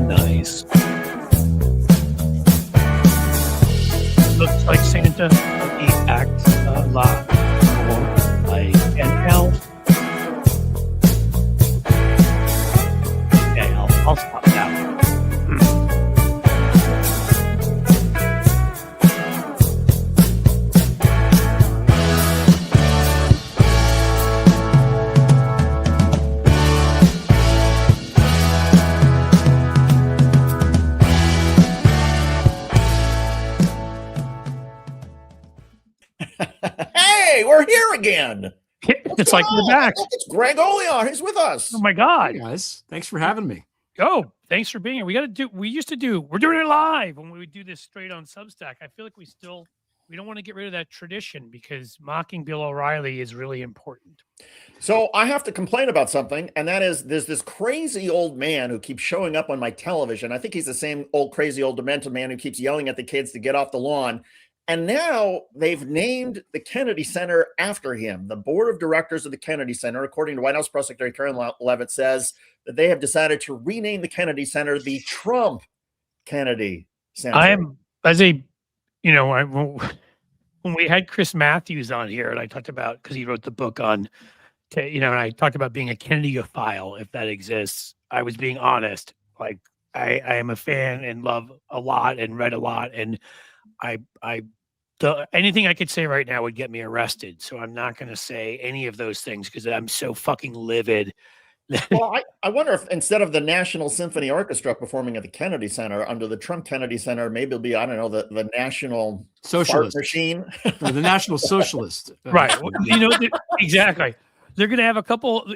nice. Looks like Santa, but he acts a lot more like an elf. Okay, I'll stop now. Hey, we're here again. It's like we're back. It's Greg Olear. He's with us. Oh my God. Hey guys, thanks for having me. Oh, thanks for being here. We're doing it live when we would do this straight on Substack. I feel like we don't want to get rid of that tradition because mocking Bill O'Reilly is really important. So I have to complain about something, and that is there's this crazy old man who keeps showing up on my television. I think he's the same old crazy old demented man who keeps yelling at the kids to get off the lawn. And now they've named the Kennedy Center after him. The board of directors of the Kennedy Center, according to White House Press Secretary Karen Leavitt, says that they have decided to rename the Kennedy Center the Trump Kennedy Center. When we had Chris Matthews on here, and I talked about, because he wrote the book on, and I talked about being a Kennedy-ophile, if that exists. I was being honest. Like, I am a fan and love a lot and read a lot, and anything I could say right now would get me arrested. So I'm not going to say any of those things because I'm so fucking livid. Well, I wonder if instead of the National Symphony Orchestra performing at the Kennedy Center under the Trump Kennedy Center, maybe it'll be, I don't know, the National Socialist Machine. Or the National Socialist. Right. Exactly. They're going to have a couple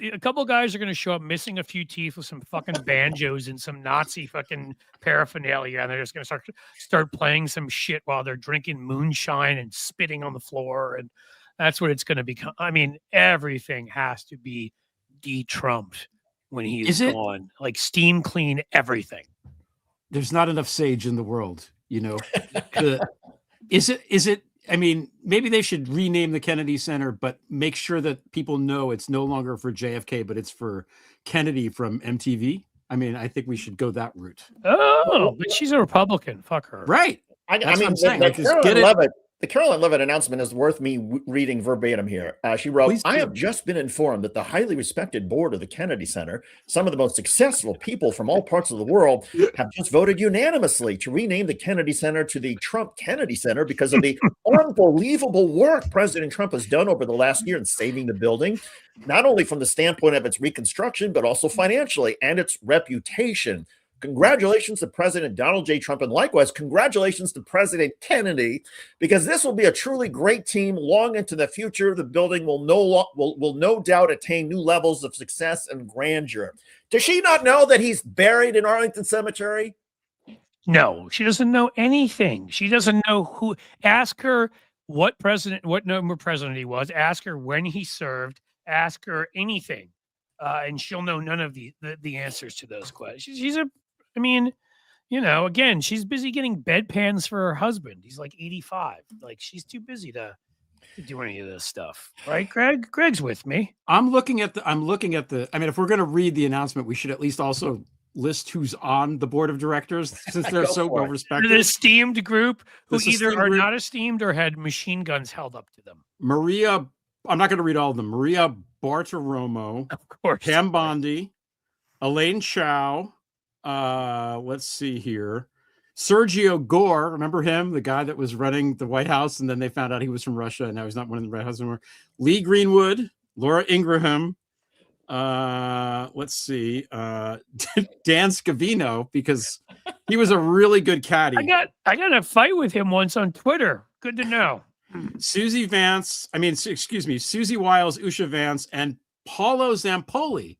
guys are going to show up missing a few teeth with some fucking banjos and some Nazi fucking paraphernalia. And they're just going to start playing some shit while they're drinking moonshine and spitting on the floor. And that's what it's going to become. I mean, everything has to be de-Trumped when he's gone. Like steam clean everything. There's not enough sage in the world, Is it? I mean, maybe they should rename the Kennedy Center, but make sure that people know it's no longer for JFK, but it's for Kennedy from MTV. I mean, I think we should go that route. Oh, but she's a Republican. Fuck her. Right. I mean, the Caroline Leavitt announcement is worth me reading verbatim here. She wrote, I have just been informed that the highly respected board of the Kennedy Center, some of the most successful people from all parts of the world, have just voted unanimously to rename the Kennedy Center to the Trump Kennedy Center because of the unbelievable work President Trump has done over the last year in saving the building, not only from the standpoint of its reconstruction, but also financially and its reputation. Congratulations to President Donald J. Trump, and likewise, congratulations to President Kennedy, because this will be a truly great team long into the future. The building will no doubt attain new levels of success and grandeur. Does she not know that he's buried in Arlington Cemetery? No, she doesn't know anything. She doesn't know who. Ask her what number president he was. Ask her when he served. Ask her anything, and she'll know none of the answers to those questions. Again, she's busy getting bedpans for her husband. He's like 85. Like, she's too busy to do any of this stuff. Right, Greg? Greg's with me. I'm looking at the, I mean, if we're going to read the announcement, we should at least also list who's on the board of directors since they're so well respected. An esteemed group who either are not esteemed or had machine guns held up to them. Maria, I'm not going to read all of them. Maria Bartiromo, of course, Pam Bondi, Elaine Chao, let's see here. Sergio Gore, remember him? The guy that was running the White House, and then they found out he was from Russia, and now he's not running the White House anymore. Lee Greenwood, Laura Ingraham, let's see, Dan Scavino, because he was a really good caddy. I got a fight with him once on Twitter. Good to know. Susie Wiles, Usha Vance, and Paulo Zampoli,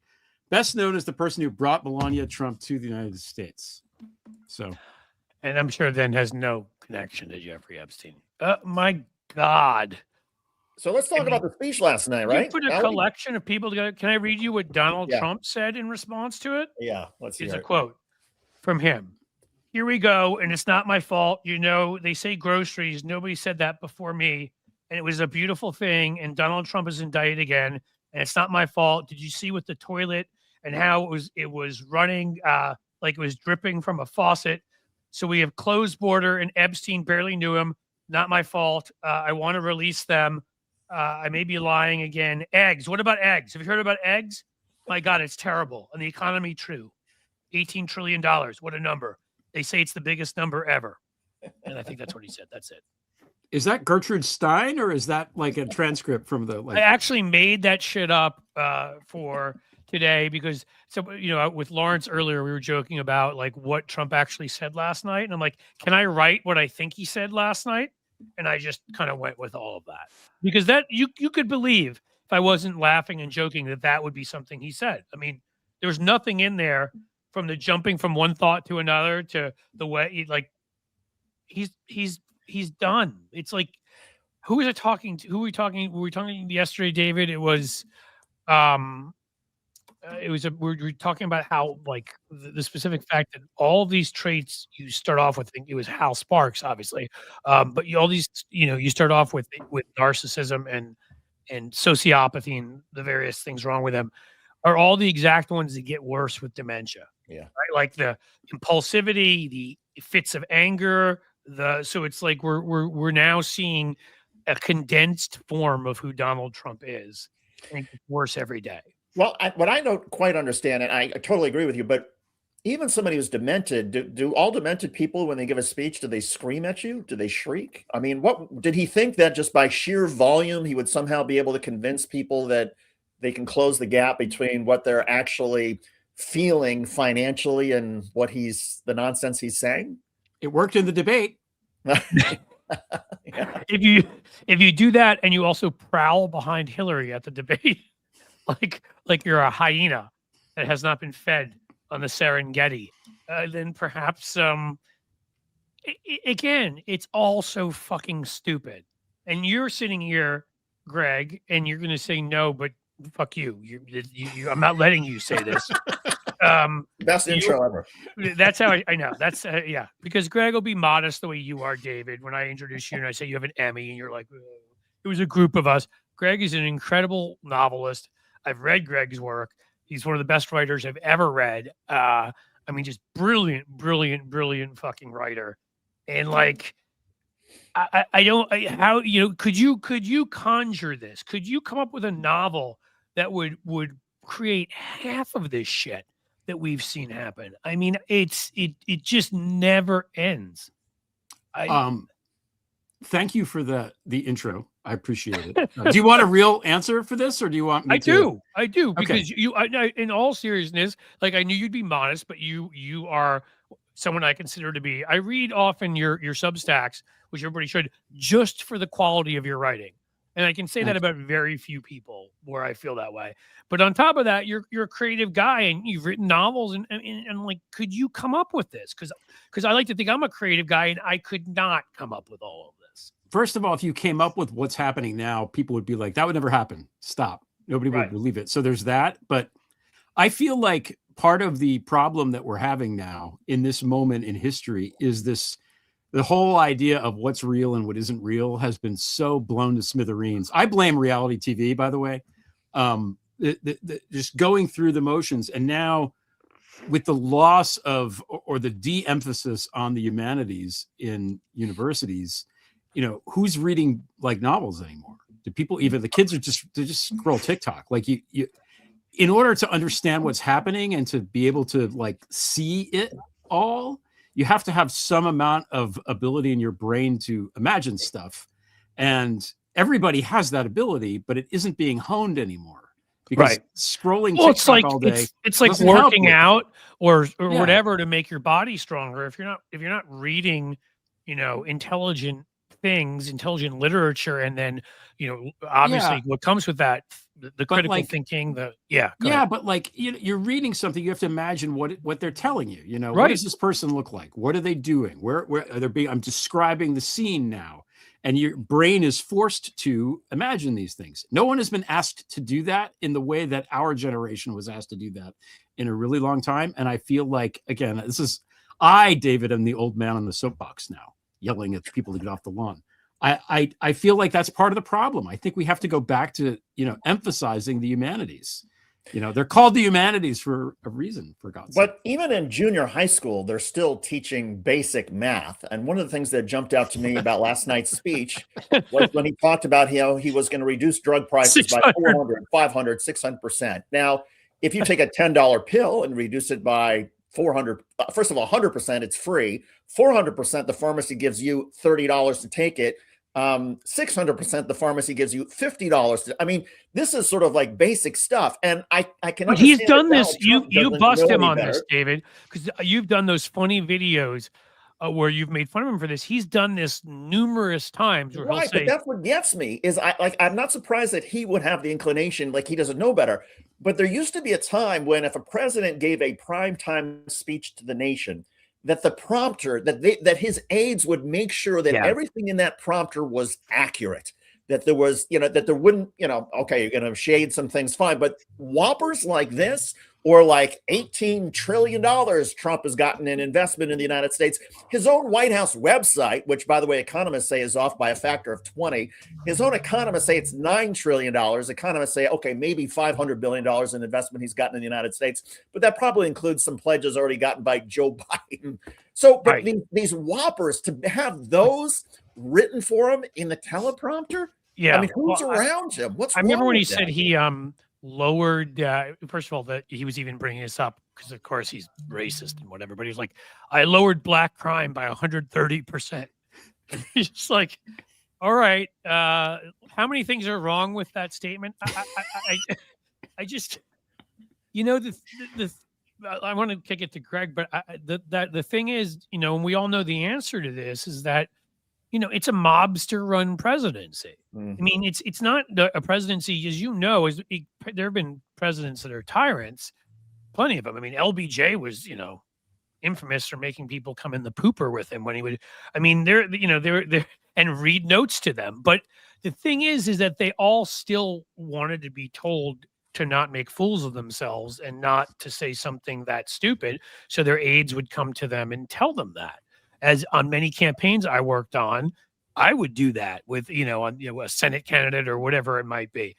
best known as the person who brought Melania Trump to the United States. And I'm sure then has no connection to Jeffrey Epstein. My God. So let's talk about the speech last night, right? You put a collection of people together. Can I read you what Donald Trump said in response to it? Yeah, let's hear it. Here's a quote from him. Here we go, and it's not my fault. They say groceries. Nobody said that before me, and it was a beautiful thing, and Donald Trump is indicted again, and it's not my fault. Did you see with the toilet and how it was running like it was dripping from a faucet. So we have closed border, and Epstein barely knew him. Not my fault. I want to release them. I may be lying again. Eggs. What about eggs? Have you heard about eggs? My God, it's terrible. And the economy, true. $18 trillion. What a number. They say it's the biggest number ever. And I think that's what he said. That's it. Is that Gertrude Stein, or is that like a transcript from the? Like... I actually made that shit up for today because, with Lawrence earlier, we were joking about like what Trump actually said last night. And I'm like, can I write what I think he said last night? And I just kind of went with all of that because that you could believe if I wasn't laughing and joking that would be something he said. I mean, there was nothing in there from the jumping from one thought to another to the way he's done. It's like, who was I talking to? Who were we talking? Were we talking yesterday, David? It was, we're talking about how like the specific fact that all these traits you start off with. I think it was Hal Sparks, obviously, but all these, you start off with narcissism and sociopathy and the various things wrong with them are all the exact ones that get worse with dementia. Yeah, right? Like the impulsivity, the fits of anger. So it's like we're now seeing a condensed form of who Donald Trump is, and it gets worse every day. Well, what I don't quite understand, and I totally agree with you, but even somebody who's demented, do all demented people, when they give a speech, do they scream at you? Do they shriek? I mean, what did he think that just by sheer volume, he would somehow be able to convince people that they can close the gap between what they're actually feeling financially and the nonsense he's saying? It worked in the debate. Yeah. If you do that and you also prowl behind Hillary at the debate, like you're a hyena that has not been fed on the Serengeti, then perhaps again, it's all so fucking stupid. And you're sitting here, Greg, and you're going to say no, but fuck you. I'm not letting you say this. Best intro ever. That's how I know. That's yeah. Because Greg will be modest the way you are, David. When I introduce you and I say you have an Emmy, and you're like, it was a group of us. Greg is an incredible novelist. I've read Greg's work. He's one of the best writers I've ever read. I mean, just brilliant fucking writer. And like, I don't, how, could you conjure this? Could you come up with a novel that would create half of this shit that we've seen happen? I mean, it just never ends. Thank you for the intro. I appreciate it. Do you want a real answer for this, or do you want me to? I do, because okay. In all seriousness, like I knew you'd be modest, but you are someone I consider to be. I read often your Substacks, which everybody should, just for the quality of your writing. And I can say that about very few people where I feel that way. But on top of that, you're a creative guy and you've written novels and like, could you come up with this? Because I like to think I'm a creative guy and I could not come up with all of this. First of all, if you came up with what's happening now, people would be like, that would never happen. Stop. Nobody would believe it. So there's that. But I feel like part of the problem that we're having now in this moment in history is the whole idea of what's real and what isn't real has been so blown to smithereens. I blame reality TV, by the way. Just going through the motions. And now with the loss of, or the de-emphasis on the humanities in universities, who's reading like novels anymore? Do people, even the kids, they just scroll TikTok. Like you, in order to understand what's happening and to be able to like see it all, you have to have some amount of ability in your brain to imagine stuff. And everybody has that ability, but it isn't being honed anymore. Because scrolling TikTok all day, it's like working out or whatever to make your body stronger. If you're not reading, intelligent things, intelligent literature, and then obviously what comes with that, the critical thinking, but like you're reading something, you have to imagine what they're telling you. What does this person look like? What are they doing? Where are they being? I'm describing the scene now. And your brain is forced to imagine these things. No one has been asked to do that in the way that our generation was asked to do that in a really long time. And I feel like, again, David, am the old man on the soapbox now, yelling at people to get off the lawn. I feel like that's part of the problem. I think we have to go back to, emphasizing the humanities. You know, they're called the humanities for a reason, for God's sake. But even in junior high school, they're still teaching basic math. And one of the things that jumped out to me about last night's speech was when he talked about how he was going to reduce drug prices by 400, 500, 600%. Now, if you take a $10 pill and reduce it by 400, first of all, 100%, it's free. 400%, the pharmacy gives you $30 to take it. 600%, the pharmacy gives you $50. I mean, this is sort of like basic stuff. And I can. But he's done this. You bust him on this, David, because you've done those funny videos where you've made fun of him for this. He's done this numerous times. Where right, but that's what gets me is I'm not surprised that he would have the inclination, like he doesn't know better. But there used to be a time when if a president gave a primetime speech to the nation, that the prompter, that his aides would make sure that everything in that prompter was accurate, that there was, that there wouldn't, okay, you're going to shade some things, fine, but whoppers like this, or like $18 trillion Trump has gotten in investment in the United States, his own White House website, which by the way, economists say is off by a factor of 20, his own economists say it's $9 trillion. Economists say, okay, maybe $500 billion in investment he's gotten in the United States, but that probably includes some pledges already gotten by Joe Biden. So, but these whoppers, to have those written for him in the teleprompter, I mean, who's around him? What's I remember when he said he lowered, first of all, that he was even bringing this up because of course he's racist and whatever, but he's like, I lowered black crime by 130%. He's just like, all right, how many things are wrong with that statement? I just, I want to kick it to Greg, but the thing is, and we all know the answer to this is that, it's a mobster run presidency. I mean, it's not a presidency, as there have been presidents that are tyrants, plenty of them. I mean, LBJ was, infamous for making people come in the pooper with him when he would, they're and read notes to them. But the thing is that they all still wanted to be told to not make fools of themselves and not to say something that stupid. So their aides would come to them and tell them that. As on many campaigns I worked on, I would do that with, a Senate candidate or whatever it might be.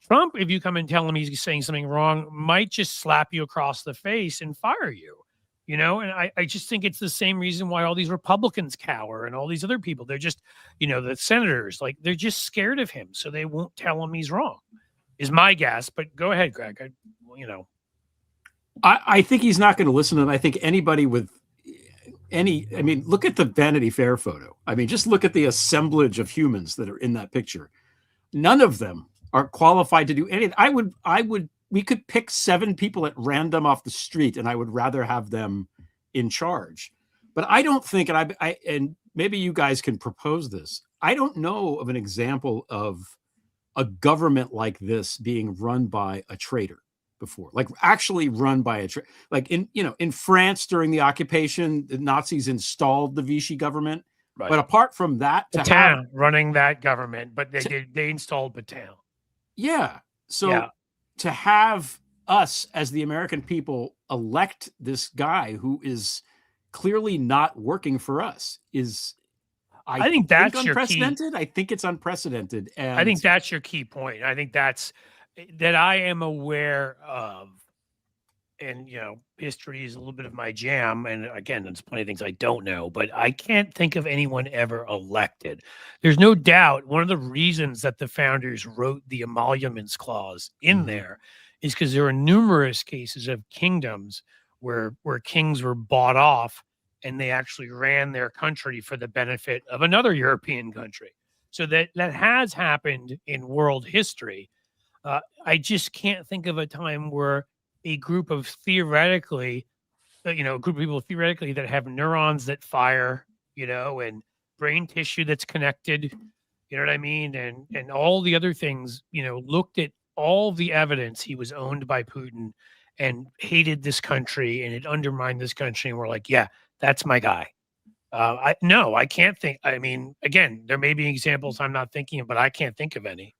Trump, if you come and tell him he's saying something wrong, might just slap you across the face and fire you, and I just think it's the same reason why all these Republicans cower and all these other people, they're just, the senators, like they're just scared of him. So they won't tell him he's wrong is my guess, but go ahead, Greg. I think he's not going to listen to them. I think anybody with look at the Vanity Fair photo. Just look at the assemblage of humans that are in that picture. None of them are qualified to do anything. We could pick 7 people at random off the street and I would rather have them in charge. But I don't think, and maybe you guys can propose this, I don't know of an example of a government like this being run by a traitor before, like actually run by a like in France during the occupation, the Nazis installed the Vichy government. Right. But apart from that, Pétain running that government, but they installed Pétain. Yeah. So to have us as the American people elect this guy who is clearly not working for us is, I think that's unprecedented. I think it's unprecedented. And I think that's your key point. I think that I am aware of, and history is a little bit of my jam. And again, there's plenty of things I don't know, but I can't think of anyone ever elected. There's no doubt one of the reasons that the founders wrote the emoluments clause in there is because there are numerous cases of kingdoms where kings were bought off and they actually ran their country for the benefit of another European country. So that has happened in world history. I just can't think of a time where a group of theoretically, a group of people theoretically that have neurons that fire, and brain tissue that's connected, you know what I mean? And all the other things, looked at all the evidence he was owned by Putin and hated this country and it undermined this country. And we're like, yeah, that's my guy. I can't think. Again, there may be examples I'm not thinking of, but I can't think of any.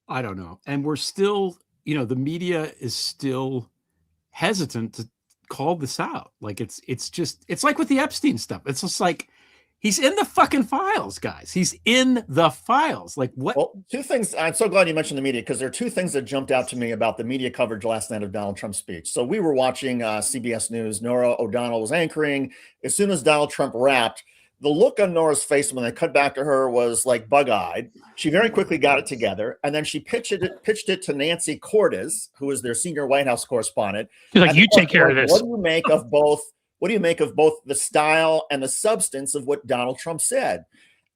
I don't know. And we're still, the media is still hesitant to call this out. Like it's like with the Epstein stuff. It's just like, He's in the fucking files, guys. He's in the files. Like what? Well, two things. I'm so glad you mentioned the media, because there are two things that jumped out to me about the media coverage last night of Donald Trump's speech. So we were watching CBS News. Nora O'Donnell was anchoring. As soon as Donald Trump rapped, the look on Nora's face when they cut back to her was like bug-eyed. She very quickly got it together, and then she pitched it to Nancy Cordes, who is their senior White House correspondent. She's like, you take care of this. What do you make of both? What do you make of both the style and the substance of what Donald Trump said?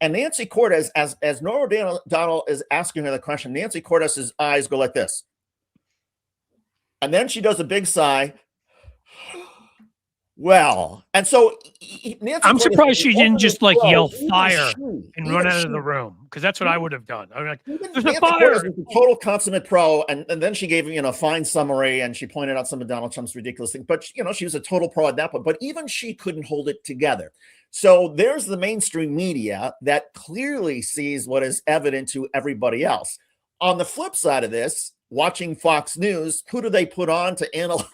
And Nancy Cordes, as Nora O'Donnell is asking her the question, Nancy Cordes' eyes go like this. And then she does a big sigh. Well, and so Nancy I'm Cordes, surprised she didn't just like yell fire and and run out of the room, because that's what I would have done. I'm like, there's Nancy a fire. Cordes was a total consummate pro, and then she gave a fine summary, and she pointed out some of Donald Trump's ridiculous things. But she was a total pro at that point. But even she couldn't hold it together. So there's the mainstream media that clearly sees what is evident to everybody else. On the flip side of this, watching Fox News, who do they put on to analyze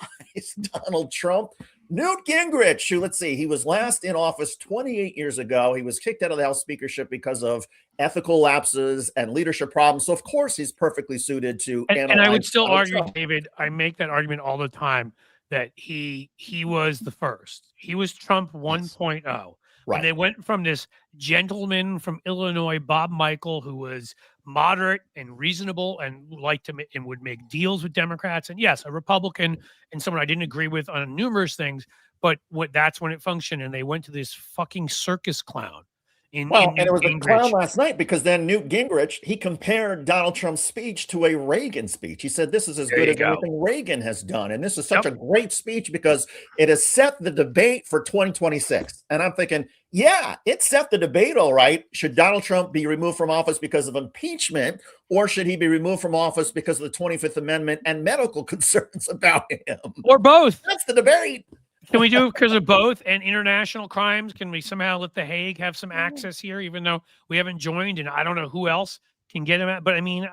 Donald Trump? Newt Gingrich, who, let's see, he was last in office 28 years ago. He was kicked out of the House speakership because of ethical lapses and leadership problems. So, of course, he's perfectly suited to analyze. And I would still argue, Trump. David, I make that argument all the time, that he was the first. He was Trump 1.0. Right. And they went from this gentleman from Illinois, Bob Michael, who was moderate and reasonable and would make deals with Democrats. And yes, a Republican and someone I didn't agree with on numerous things, but that's when it functioned. And they went to this fucking circus clown. And it was a clown last night, because then Newt Gingrich, he compared Donald Trump's speech to a Reagan speech. He said, this is as good as anything Reagan has done. And this is such a great speech because it has set the debate for 2026. And I'm thinking, yeah, it set the debate all right. Should Donald Trump be removed from office because of impeachment, or should he be removed from office because of the 25th Amendment and medical concerns about him? Or both. That's the debate. Can we do it because of both and international crimes? Can we somehow let The Hague have some access here, even though we haven't joined? And I don't know who else can get him at. But I mean,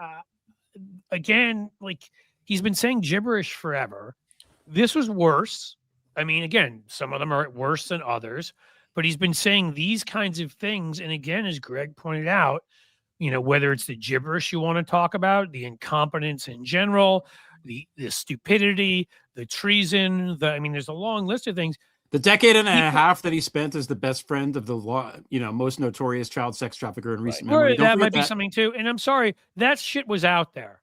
again, like, he's been saying gibberish forever. This was worse. I mean, again, some of them are worse than others, but he's been saying these kinds of things. And again, as Greg pointed out, whether it's the gibberish you want to talk about, the incompetence in general, the stupidity, the treason, there's a long list of things. The decade and a half that he spent as the best friend of the most notorious child sex trafficker in recent memory. That might be something too. And I'm sorry, that shit was out there.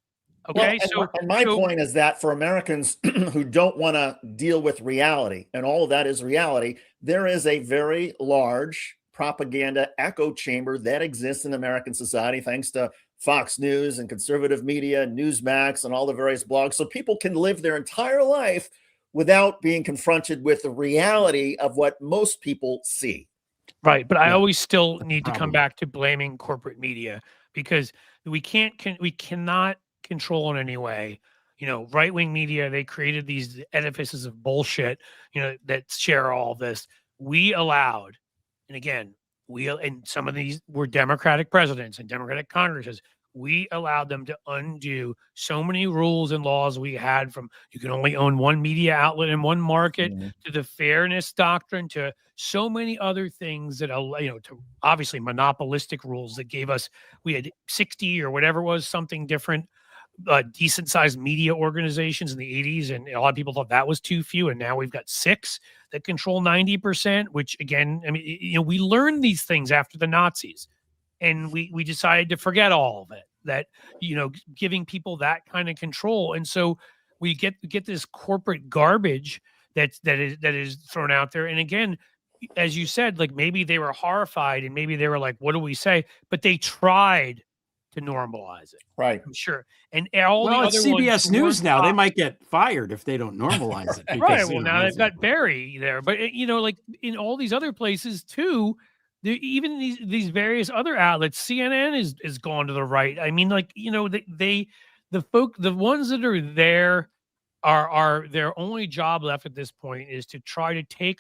Okay. And my point is that for Americans who don't want to deal with reality, and all of that is reality, there is a very large propaganda echo chamber that exists in American society, thanks to Fox News and conservative media, Newsmax, and all the various blogs. So people can live their entire life without being confronted with the reality of what most people see. Right. But I always still need to come back to blaming corporate media, because we cannot control in any way. Right-wing media, they created these edifices of bullshit, that share all this. We allowed, and again, and some of these were Democratic presidents and Democratic Congresses. We allowed them to undo so many rules and laws we had, from you can only own one media outlet in one market, to the fairness doctrine, to so many other things that, to obviously monopolistic rules that gave us, we had 60 or whatever it was, something different, decent sized media organizations in the 80s. And a lot of people thought that was too few. And now we've got 6 that control 90%, which again, we learned these things after the Nazis, and we decided to forget all of it, that, giving people that kind of control. And so we get this corporate garbage that is thrown out there. And again, as you said, like, maybe they were horrified and maybe they were like, what do we say? But they tried to normalize it. Right. I'm sure. And all the it's other CBS ones News now. They might get fired if they don't normalize it. Because, right. Well, now they've got Barry there. But, like in all these other places too, even these various other outlets, CNN is gone to the right. I mean, like, the ones that are there are their only job left at this point is to try to take,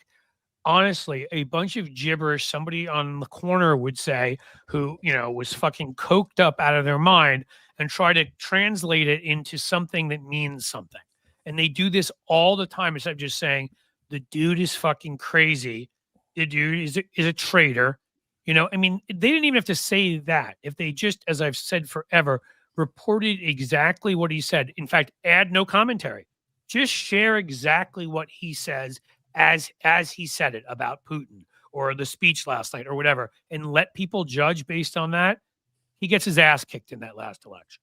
honestly, a bunch of gibberish somebody on the corner would say, who, was fucking coked up out of their mind, and try to translate it into something that means something. And they do this all the time, instead of just saying, the dude is fucking crazy. The dude is a traitor. You know, I mean, they didn't even have to say that. If they just, as I've said forever, reported exactly what he said. In fact, add no commentary. Just share exactly what he says as he said it about Putin or the speech last night or whatever, and let people judge based on that. He gets his ass kicked in that last election.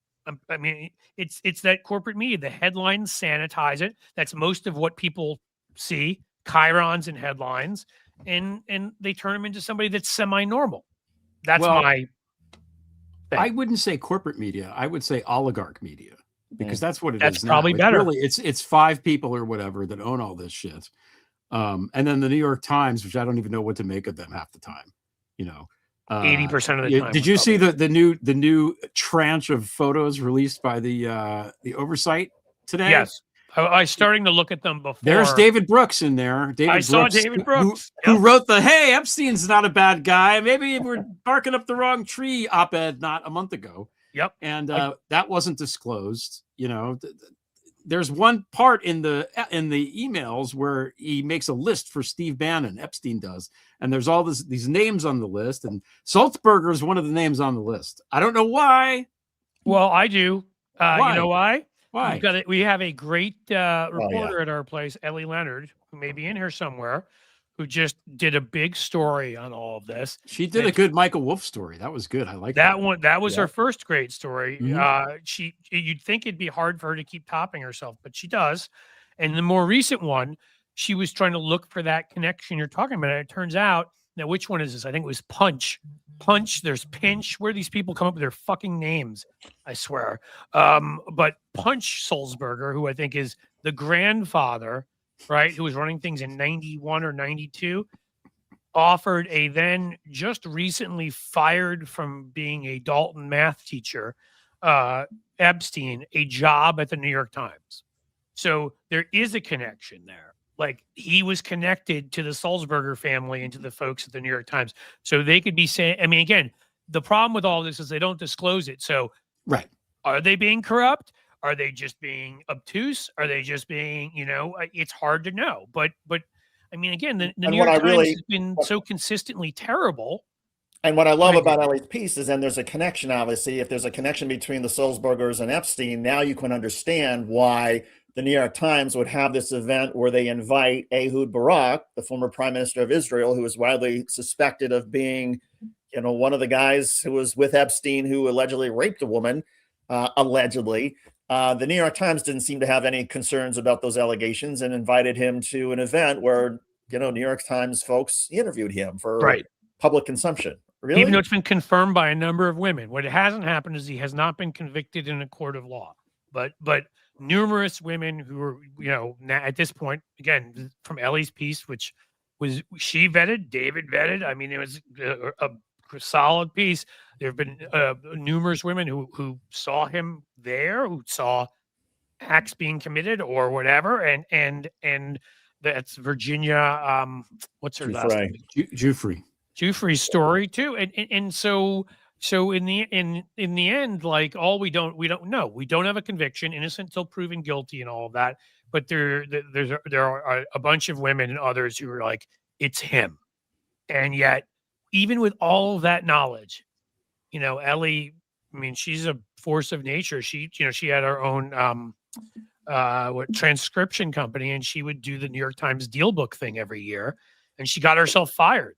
I mean, it's that corporate media. The headlines sanitize it. That's most of what people see. Chyrons and headlines, and they turn him into somebody that's semi-normal. That's my thing. I wouldn't say corporate media. I would say oligarch media, because that's what it is. That's probably better. Really, it's 5 people or whatever that own all this shit. And then the New York Times, which I don't even know what to make of them half the time. You know, 80% of the time. Did you see the new tranche of photos released by the oversight today? Yes. I was starting to look at them before. There's David Brooks in there. I saw David Brooks. Who wrote the, hey, Epstein's not a bad guy. Maybe we're barking up the wrong tree op-ed not a month ago. Yep. And that wasn't disclosed. You know, there's one part in the emails where he makes a list for Steve Bannon, Epstein does. And there's all these names on the list. And Sulzberger is one of the names on the list. I don't know why. Well, I do. Why? You know why? Why? We have a great reporter at our place, Ellie Leonard, who may be in here somewhere, who just did a big story on all of this. She did a good Michael Wolff story. That was good. I like that one. That was her first great story. Mm-hmm. You'd think it'd be hard for her to keep topping herself, but she does. And the more recent one, she was trying to look for that connection you're talking about. And it turns out, now which one is this? I think it was Punch. There's Pinch. Where do these people come up with their fucking names? I swear. But Punch Sulzberger, who I think is the grandfather, right, who was running things in 91 or 92, offered a then just recently fired from being a Dalton math teacher, Epstein, a job at the New York Times. So there is a connection there. Like, he was connected to the Sulzberger family and to the folks at the New York Times. So they could be saying, I mean, again, the problem with all this is they don't disclose it. So right. Are they being corrupt? Are they just being obtuse? Are they just being, you know, it's hard to know. But I mean, again, the New York Times has been so consistently terrible. And what I love about Ellie's piece is then there's a connection, obviously. If there's a connection between the Sulzbergers and Epstein, now you can understand why the New York Times would have this event where they invite Ehud Barak, the former prime minister of Israel, who is widely suspected of being, you know, one of the guys who was with Epstein, who allegedly raped a woman, allegedly. The New York Times didn't seem to have any concerns about those allegations and invited him to an event where, you know, New York Times folks interviewed him for public consumption. Really? Even though it's been confirmed by a number of women. What hasn't happened is he has not been convicted in a court of law. But numerous women who are, you know, at this point, again, from Ellie's piece, which was she vetted, David vetted. I mean, it was a solid piece. There have been numerous women who saw him there, who saw acts being committed or whatever, and that's Virginia. What's her last name? Giuffre's story too, and so in the end, like, we don't know. We don't have a conviction, innocent until proven guilty, and all of that. But there are a bunch of women and others who are like, it's him, and yet, even with all of that knowledge, you know, Ellie, I mean, she's a force of nature. She had her own transcription company, and she would do the New York Times deal book thing every year, and she got herself fired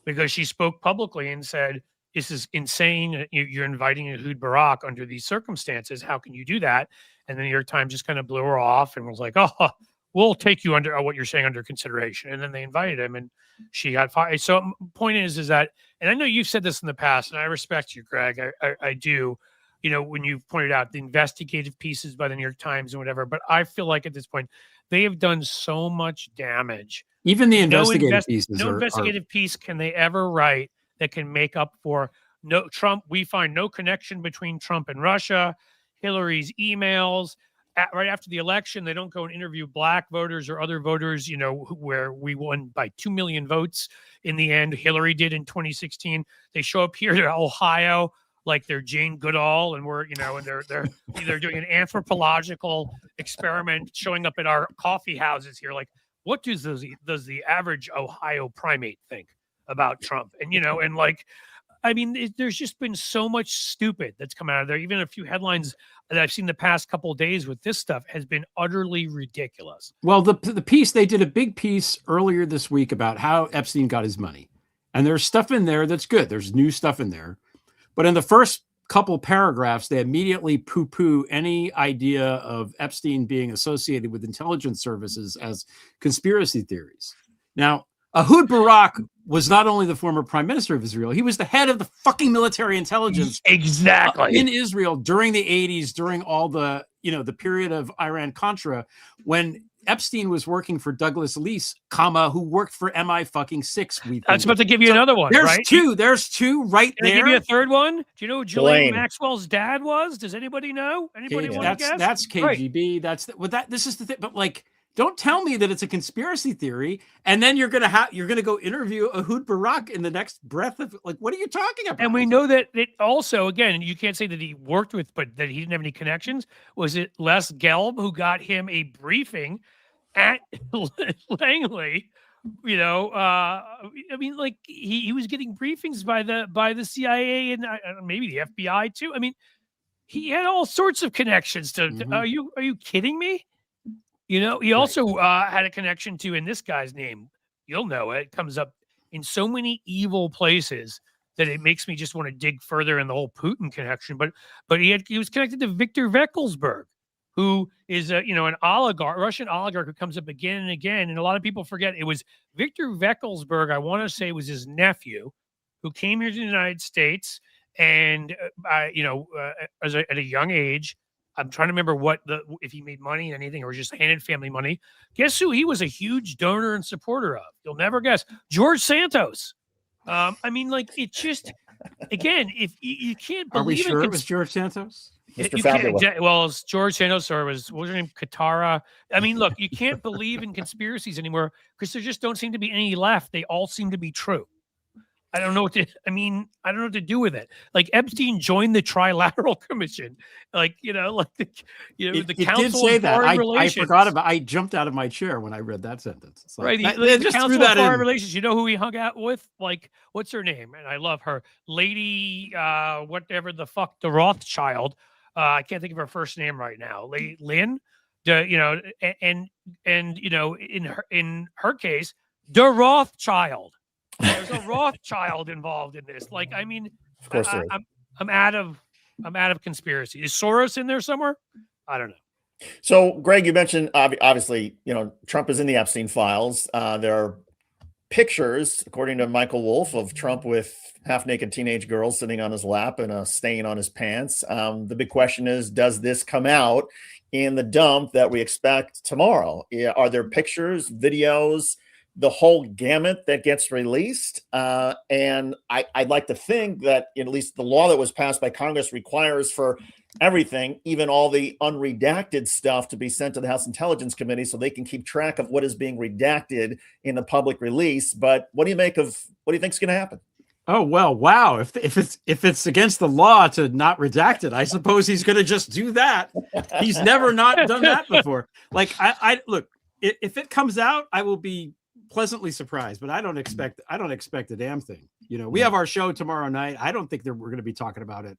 because she spoke publicly and said, this is insane. You're inviting Ehud Barak under these circumstances. How can you do that? And the New York Times just kind of blew her off and was like, oh, we'll take you under what you're saying under consideration. And then they invited him and she got fired. So point is that, and I know you've said this in the past, and I respect you, Greg. I do, you know, when you've pointed out the investigative pieces by the New York Times and whatever, but I feel like at this point, they have done so much damage. Even the investigative pieces. No investigative piece can they ever write that can make up for Trump. We find no connection between Trump and Russia, Hillary's emails. Right after the election, they don't go and interview black voters or other voters, you know, where we won by 2 million votes in the end. Hillary did in 2016. They show up here to Ohio like they're Jane Goodall, and we're, you know, and they're doing an anthropological experiment showing up at our coffee houses here. Like, what does the average Ohio primate think about Trump. And, and like, I mean, there's just been so much stupid that's come out of there. Even a few headlines that I've seen the past couple of days with this stuff has been utterly ridiculous. Well, the piece, they did a big piece earlier this week about how Epstein got his money. And there's stuff in there that's good. There's new stuff in there. But in the first couple paragraphs, they immediately poo-poo any idea of Epstein being associated with intelligence services as conspiracy theories. Now, Ehud Barak was not only the former prime minister of Israel, he was the head of the fucking military intelligence in Israel during the 80s, during all the, the period of Iran-Contra, when Epstein was working for Douglas Lease, who worked for MI6. I was about to give you another one. There's two right there. Can I give you a third one? Do you know who Ghislaine Maxwell's dad was? Does anybody know? Anybody want to guess? That's KGB. Right. This is the thing. But like, don't tell me that it's a conspiracy theory, and then you're gonna go interview Ehud Barak in the next breath of like, what are you talking about? And we know that it also, again, you can't say that he worked with, but that he didn't have any connections. Was it Les Gelb who got him a briefing at Langley? I mean, like he was getting briefings by the CIA and maybe the FBI too. I mean, he had all sorts of connections to. Are you kidding me? He also had a connection to, in this guy's name, you'll know it, comes up in so many evil places that it makes me just want to dig further in the whole Putin connection. But he was connected to Viktor Veckelsberg, who is an oligarch, Russian oligarch who comes up again and again. And a lot of people forget it was Viktor Veckelsberg, I want to say was his nephew, who came here to the United States and, at a young age, I'm trying to remember if he made money, anything, or just handed family money. Guess who he was a huge donor and supporter of? You'll never guess. George Santos. I mean, like, it just, again, if you can't believe. Are we sure it was George Santos? Well, it's George Santos, or what was her name? Katara. I mean, look, you can't believe in conspiracies anymore because there just don't seem to be any left. They all seem to be true. I don't know what to do with it. Like Epstein joined the Trilateral Commission, the Council did say of Foreign Relations. I forgot about. I jumped out of my chair when I read that sentence. It's like, right, the Council of Foreign Relations. You know who he hung out with? Like, what's her name? And I love her, Lady, whatever the fuck, the Rothschild. I can't think of her first name right now. Lynn, in her case, the Rothschild. There's a Rothschild involved in this. Like, I mean, of course I'm out of conspiracy. Is Soros in there somewhere? I don't know. So, Greg, you mentioned obviously, Trump is in the Epstein files. There are pictures, according to Michael Wolff, of Trump with half-naked teenage girls sitting on his lap and a stain on his pants. The big question is, does this come out in the dump that we expect tomorrow? Are there pictures, videos, the whole gamut that gets released? And I'd like to think that at least the law that was passed by Congress requires for everything, even all the unredacted stuff, to be sent to the House Intelligence Committee so they can keep track of what is being redacted in the public release. But what do you think is going to happen? Oh, well, wow. If it's against the law to not redact it, I suppose he's going to just do that. He's never not done that before. Like, I look, if it comes out, I will be pleasantly surprised, but I don't expect a damn thing. We have our show tomorrow night. I don't think we're going to be talking about it,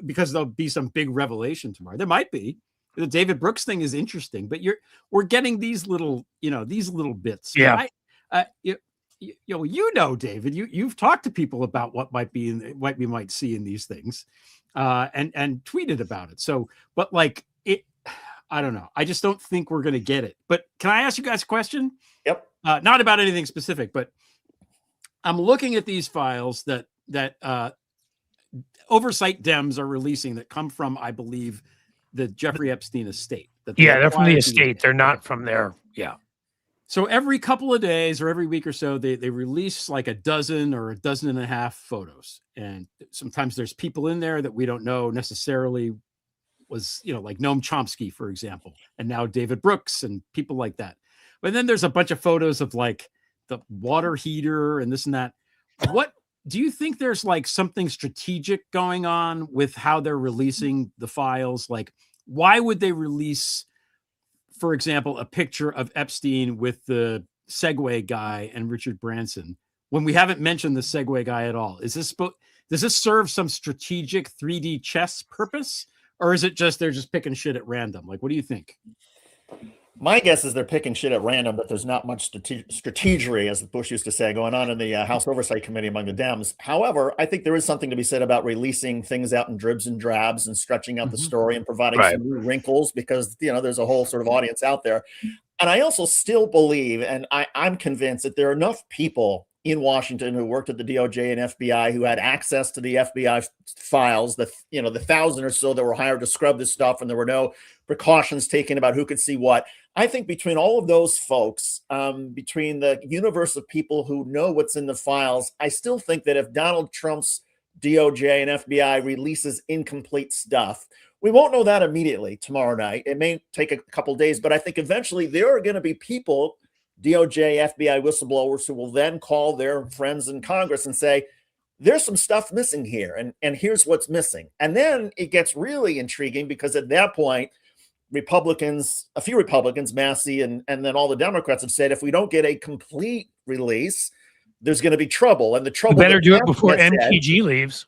because there'll be some big revelation tomorrow. There might be. The David Brooks thing is interesting, but we're getting these little bits. Yeah. David, you've talked to people about what we might see in these things, and tweeted about it. So, but like it, I don't know. I just don't think we're going to get it. But can I ask you guys a question? Yep. Not about anything specific, but I'm looking at these files that oversight Dems are releasing that come from, I believe, the Jeffrey Epstein estate. They're from the estate. They're not from there. Yeah. So every couple of days or every week or so, they release like a dozen or a dozen and a half photos. And sometimes there's people in there that we don't know necessarily was, like Noam Chomsky, for example, and now David Brooks and people like that. But then there's a bunch of photos of like the water heater and this and that. What do you think there's like something strategic going on with how they're releasing the files? Like, why would they release, for example, a picture of Epstein with the Segway guy and Richard Branson when we haven't mentioned the Segway guy at all? Does this serve some strategic 3D chess purpose, or is it just they're just picking shit at random? Like, what do you think? My guess is they're picking shit at random, but there's not much strategery, as Bush used to say, going on in the House Oversight Committee among the Dems. However, I think there is something to be said about releasing things out in dribs and drabs and stretching out the story and providing some new wrinkles, because, there's a whole sort of audience out there. And I also still believe, and I'm convinced, that there are enough people in Washington who worked at the DOJ and FBI who had access to the FBI files, the 1,000 or so that were hired to scrub this stuff, and there were no precautions taken about who could see what. I think between all of those folks, between the universe of people who know what's in the files, I still think that if Donald Trump's DOJ and FBI releases incomplete stuff, we won't know that immediately tomorrow night. It may take a couple days, but I think eventually there are going to be people, DOJ, FBI whistleblowers, who will then call their friends in Congress and say, there's some stuff missing here, and here's what's missing. And then it gets really intriguing, because at that point, a few Republicans, Massey, and then all the Democrats have said, if we don't get a complete release, there's going to be trouble. And the trouble, better do it before MTG leaves.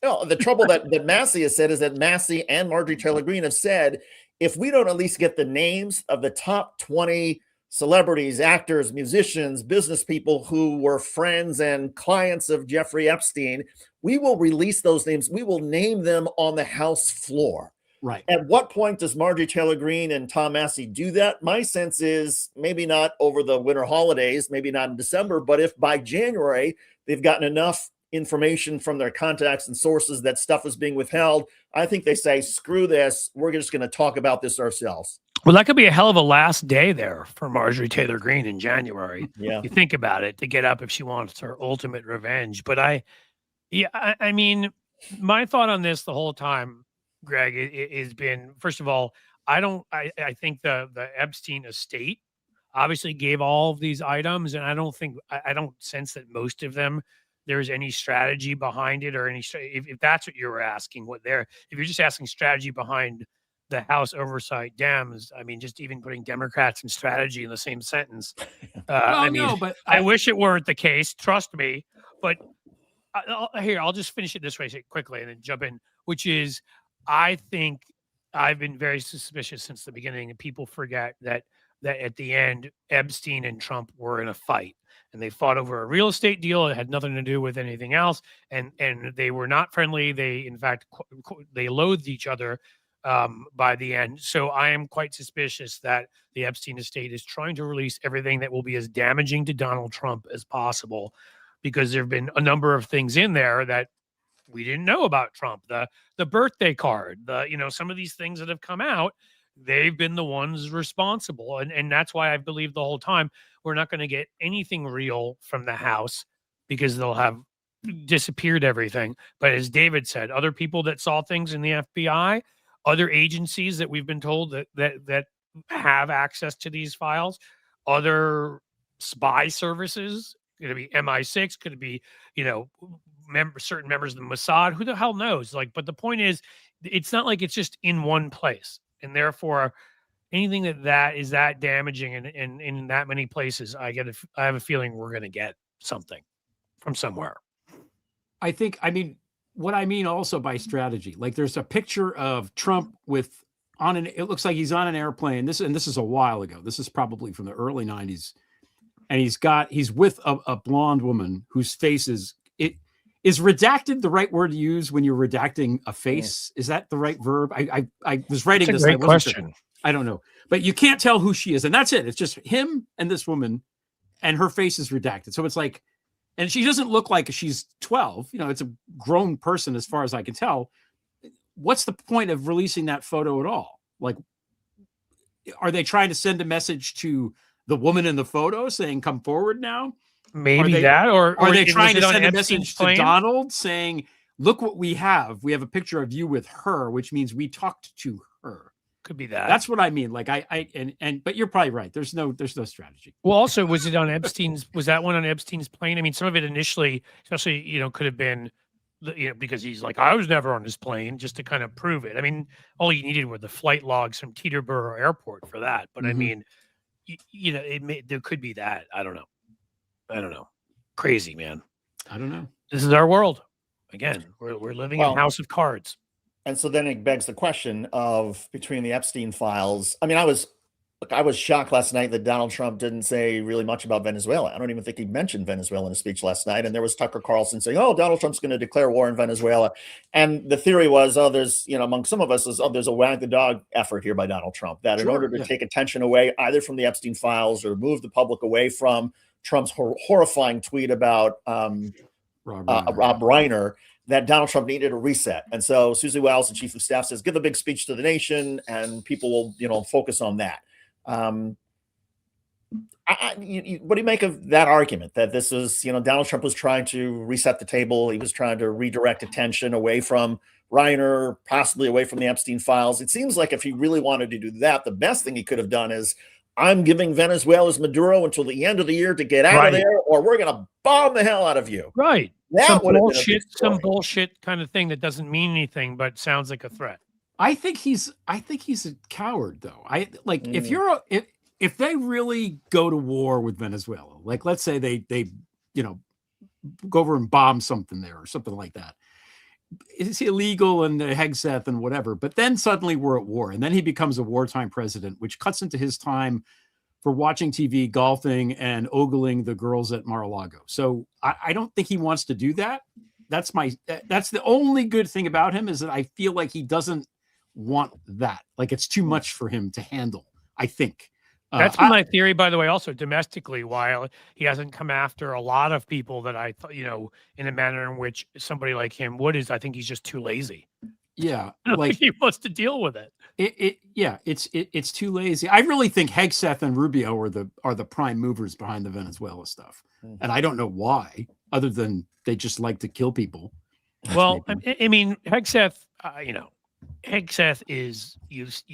No, the trouble that Massey has said is that Massey and Marjorie Taylor Greene have said, if we don't at least get the names of the top 20 celebrities, actors, musicians, business people who were friends and clients of Jeffrey Epstein, we will release those names. We will name them on the House floor. Right. At what point does Marjorie Taylor Greene and Tom Massey do that? My sense is maybe not over the winter holidays, maybe not in December, but if by January they've gotten enough information from their contacts and sources that stuff is being withheld, I think they say, screw this, we're just going to talk about this ourselves. Well, that could be a hell of a last day there for Marjorie Taylor Greene in January. Yeah. You think about it, to get up if she wants her ultimate revenge. But I mean, my thought on this the whole time, Greg, it has been, first of all, I think the Epstein estate obviously gave all of these items, and I don't sense that most of them there's any strategy behind it, or if that's what you were asking, if you're just asking strategy behind the House Oversight Dems, I mean, just even putting Democrats and strategy in the same sentence. I wish it weren't the case, trust me. But I'll just finish it this way quickly and then jump in, which is, I think I've been very suspicious since the beginning, and people forget that at the end, Epstein and Trump were in a fight, and they fought over a real estate deal. It had nothing to do with anything else, and they were not friendly. They, in fact, they loathed each other by the end. So I am quite suspicious that the Epstein estate is trying to release everything that will be as damaging to Donald Trump as possible, because there have been a number of things in there that we didn't know about Trump. The birthday card, some of these things that have come out, they've been the ones responsible. And that's why I believe the whole time we're not going to get anything real from the House, because they'll have disappeared everything. But as David said, other people that saw things in the FBI, other agencies that we've been told that have access to these files, other spy services, could it be MI6, could it be, certain members of the Mossad, who the hell knows? But the point is, it's not like it's just in one place, and therefore anything that is that damaging and in that many places, I have a feeling we're going to get something from somewhere. What I mean also by strategy, like there's a picture of Trump it looks like he's on an airplane. This is a while ago. This is probably from the early 90s. And he's with a blonde woman whose face is redacted the right word to use when you're redacting a face? Is that the right verb? I was writing this. Great question. I don't know, but you can't tell who she is, and that's it. It's just him and this woman, and her face is redacted. So it's like, and she doesn't look like she's 12. It's a grown person as far as I can tell. What's the point of releasing that photo at all? Like, are they trying to send a message to the woman in the photo saying, come forward now? Maybe or are they trying to send a message to Donald saying, look what we have. We have a picture of you with her, which means we talked to her. Could be that. That's what I mean. Like but you're probably right. There's no strategy. Well, also, was that one on Epstein's plane? I mean, some of it initially, especially, could have been, because he's like, I was never on his plane, just to kind of prove it. I mean, all you needed were the flight logs from Teterboro Airport for that. But I mean, there could be that. I don't know. crazy, man. I don't know. This is our world. Again, we're living in House of Cards. And so then it begs the question of between the Epstein files. I mean, I was shocked last night that Donald Trump didn't say really much about Venezuela. I don't even think he mentioned Venezuela in a speech last night. And there was Tucker Carlson saying, "Oh, Donald Trump's going to declare war in Venezuela." And the theory was, oh, there's, among some of us is, oh, there's a wag the dog effort here by Donald Trump, that in order to take attention away either from the Epstein files or move the public away from Trump's horrifying tweet about Rob Reiner, that Donald Trump needed a reset. And so Susie Wiles, the chief of staff, says, give a big speech to the nation and people will, focus on that. What do you make of that argument that this is, Donald Trump was trying to reset the table. He was trying to redirect attention away from Reiner, possibly away from the Epstein files. It seems like if he really wanted to do that, the best thing he could have done is, I'm giving Venezuela's Maduro until the end of the year to get out of there, or we're going to bomb the hell out of you. Right. That some bullshit kind of thing that doesn't mean anything, but sounds like a threat. I think he's a coward, though. If they really go to war with Venezuela, like let's say they go over and bomb something there or something like that. It's illegal and Hegseth and whatever, but then suddenly we're at war, and then he becomes a wartime president, which cuts into his time for watching TV, golfing, and ogling the girls at Mar-a-Lago. So I don't think he wants to do that. That's the only good thing about him, is that I feel like he doesn't want that. Like it's too much for him to handle, I think. That's my theory, by the way, also domestically, while he hasn't come after a lot of people that I thought, in a manner in which somebody like him would, is I think he's just too lazy. Yeah. I don't think he wants to deal with it. It's too lazy. I really think Hegseth and Rubio are the prime movers behind the Venezuela stuff. Mm-hmm. And I don't know why, other than they just like to kill people. Well, I mean, Hegseth, Hegseth is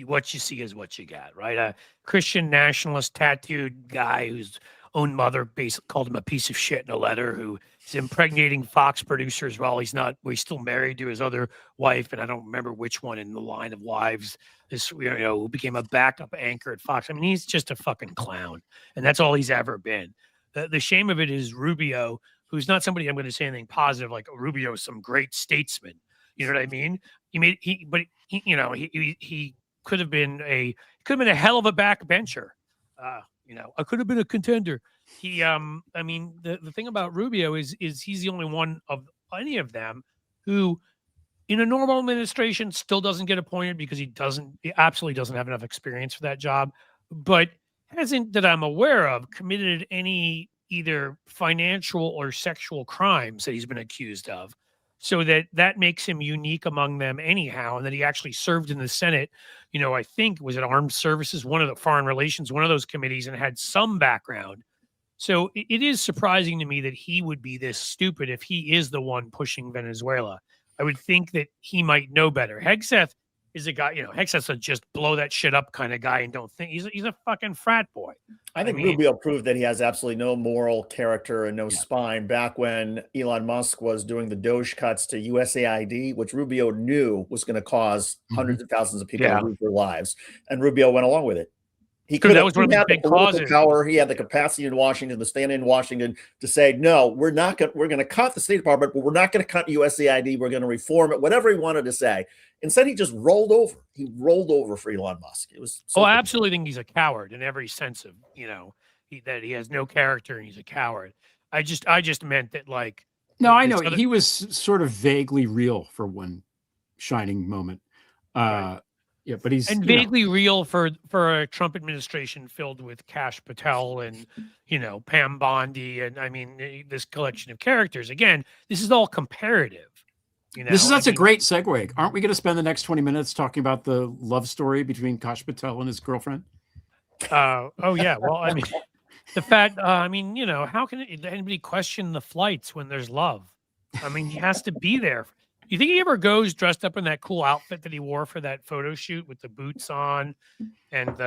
what you see is what you got, right? A Christian nationalist tattooed guy whose own mother basically called him a piece of shit in a letter, who is impregnating Fox producers while he's still married to his other wife, and I don't remember which one in the line of wives, who became a backup anchor at Fox. I mean, he's just a fucking clown, and that's all he's ever been. The shame of it is Rubio, who's not somebody I'm going to say anything positive, like Rubio is some great statesman. You know what I mean? He could have been a hell of a backbencher. I could have been a contender. The thing about Rubio is he's the only one of any of them who, in a normal administration, still doesn't get appointed because he absolutely doesn't have enough experience for that job, but hasn't, that I'm aware of, committed any either financial or sexual crimes that he's been accused of. So that makes him unique among them anyhow. And that he actually served in the Senate, I think was it Armed Services, one of the Foreign Relations, one of those committees, and had some background. So it is surprising to me that he would be this stupid if he is the one pushing Venezuela. I would think that he might know better. Hegseth is a guy, Hegseth's a just blow that shit up kind of guy, and don't think he's a fucking frat boy. I think Rubio proved that he has absolutely no moral character and no spine. Back when Elon Musk was doing the Doge cuts to USAID, which Rubio knew was going to cause hundreds of thousands of people to lose their lives, and Rubio went along with it. That was one of the big causes. Power. He had the capacity in Washington, to stand in Washington, to say, no, we're going to cut the State Department, but we're not going to cut USAID. We're going to reform it, whatever he wanted to say. Instead, he just rolled over. He rolled over for Elon Musk. It was. I absolutely think he's a coward in every sense of, that he has no character and he's a coward. I just meant that, like. No, I know he was sort of vaguely real for one shining moment. Right. Yeah, but he's vaguely real for a Trump administration filled with Kash Patel and Pam Bondi, and this collection of characters. Again, this is all comparative. That's a great segue. Aren't we going to spend the next 20 minutes talking about the love story between Kash Patel and his girlfriend? Oh yeah. Well, the fact. How can anybody question the flights when there's love? He has to be there. You think he ever goes dressed up in that cool outfit that he wore for that photo shoot with the boots on? And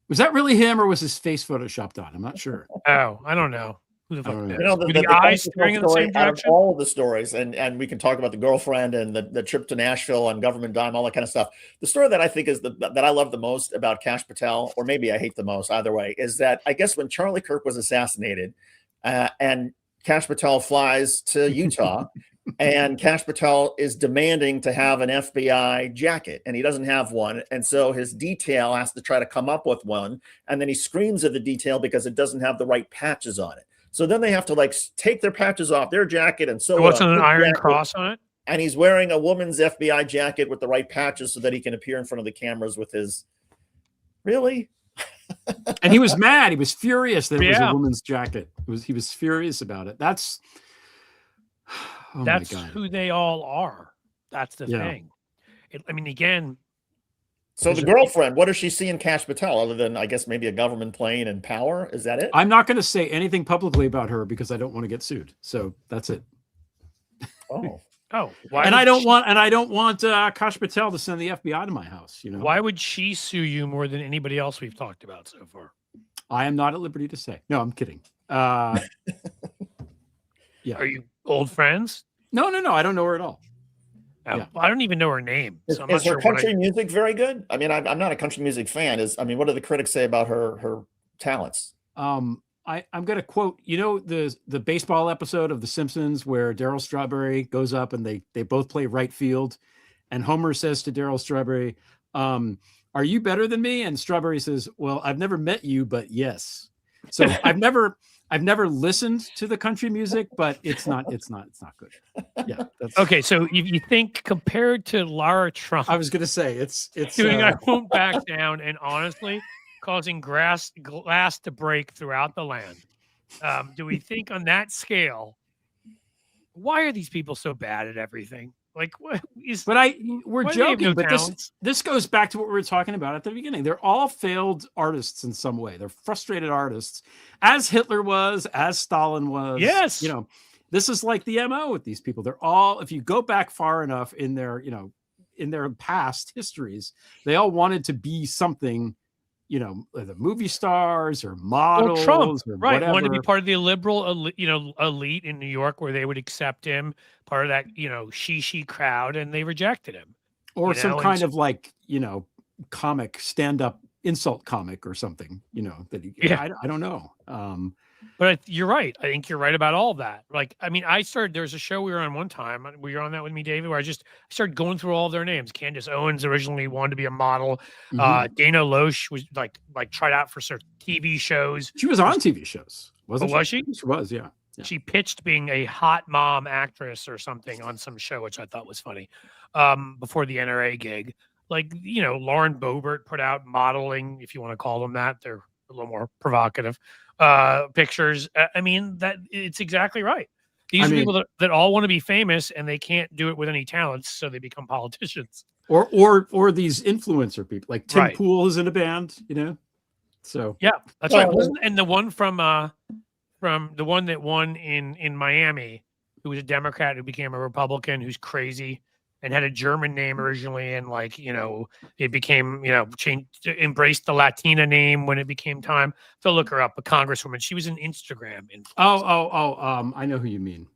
was that really him, or was his face photoshopped on? I'm not sure. Oh, I don't know. Who the fuck? The eyes staring in the same direction? All of the stories, and we can talk about the girlfriend and the trip to Nashville on government dime, all that kind of stuff. The story that I think is that I love the most about Kash Patel, or maybe I hate the most, either way, is that I guess when Charlie Kirk was assassinated, and Kash Patel flies to Utah, and Kash Patel is demanding to have an FBI jacket, and he doesn't have one. And so his detail has to try to come up with one. And then he screams at the detail because it doesn't have the right patches on it. So then they have to like take their patches off their jacket and sew what's an Iron Cross on it? And he's wearing a woman's FBI jacket with the right patches so that he can appear in front of the cameras with his. Really? And he was mad. He was furious that it was a woman's jacket. He was furious about it. That's who they all are. That's the thing. I mean, again. So the girlfriend, what does she see in Kash Patel other than, I guess, maybe a government plane and power? Is that it? I'm not going to say anything publicly about her because I don't want to get sued. So that's it. Oh. And I don't want Kash Patel to send the FBI to my house. You know, why would she sue you more than anybody else we've talked about so far? I am not at liberty to say. No, I'm kidding. Yeah. Are you old friends? No. I don't know her at all. Yeah. I don't even know her name. So is her country music very good? I mean, I'm not a country music fan. What do the critics say about her talents? I'm going to quote, the baseball episode of The Simpsons where Darryl Strawberry goes up and they both play right field. And Homer says to Darryl Strawberry, are you better than me? And Strawberry says, well, I've never met you, but yes. So I've never listened to the country music, but it's not good. Yeah. Okay. So you think compared to Lara Trump, I was going to say it's doing I Won't Back Down, and honestly, causing glass to break throughout the land. Do we think on that scale, why are these people so bad at everything? Like, what is? But we're joking, but this goes back to what we were talking about at the beginning. They're all failed artists in some way. They're frustrated artists, as Hitler was, as Stalin was. Yes, this is like the MO with these people. They're all, if you go back far enough in their past histories, they all wanted to be something. The movie stars or models, or Trump, right? Whatever. Wanted to be part of the liberal, elite in New York, where they would accept him, part of that, she crowd, and they rejected him. Or some kind of comic, stand-up insult comic or something. I don't know. But you're right. I think you're right about all of that. Like, I mean, there's a show we were on one time. Were you on that with me, David? Where I started going through all their names. Candace Owens originally wanted to be a model. Mm-hmm. Dana Loesch was like tried out for certain TV shows. She was on TV shows, wasn't she? Was she? She was, yeah. She pitched being a hot mom actress or something on some show, which I thought was funny. Before the NRA gig, like Lauren Boebert put out modeling, if you want to call them that. They're a little more provocative. Pictures. I mean, that it's exactly right. These are people that all want to be famous and they can't do it with any talents, so they become politicians. Or these influencer people, like Tim Pool is in a band, So yeah, that's right. And the one from the one that won in Miami, who was a Democrat who became a Republican, who's crazy and had a German name originally, and it became changed, embraced the Latina name when it became time to look her up. A congresswoman, she was an Instagram influencer. I know who you mean.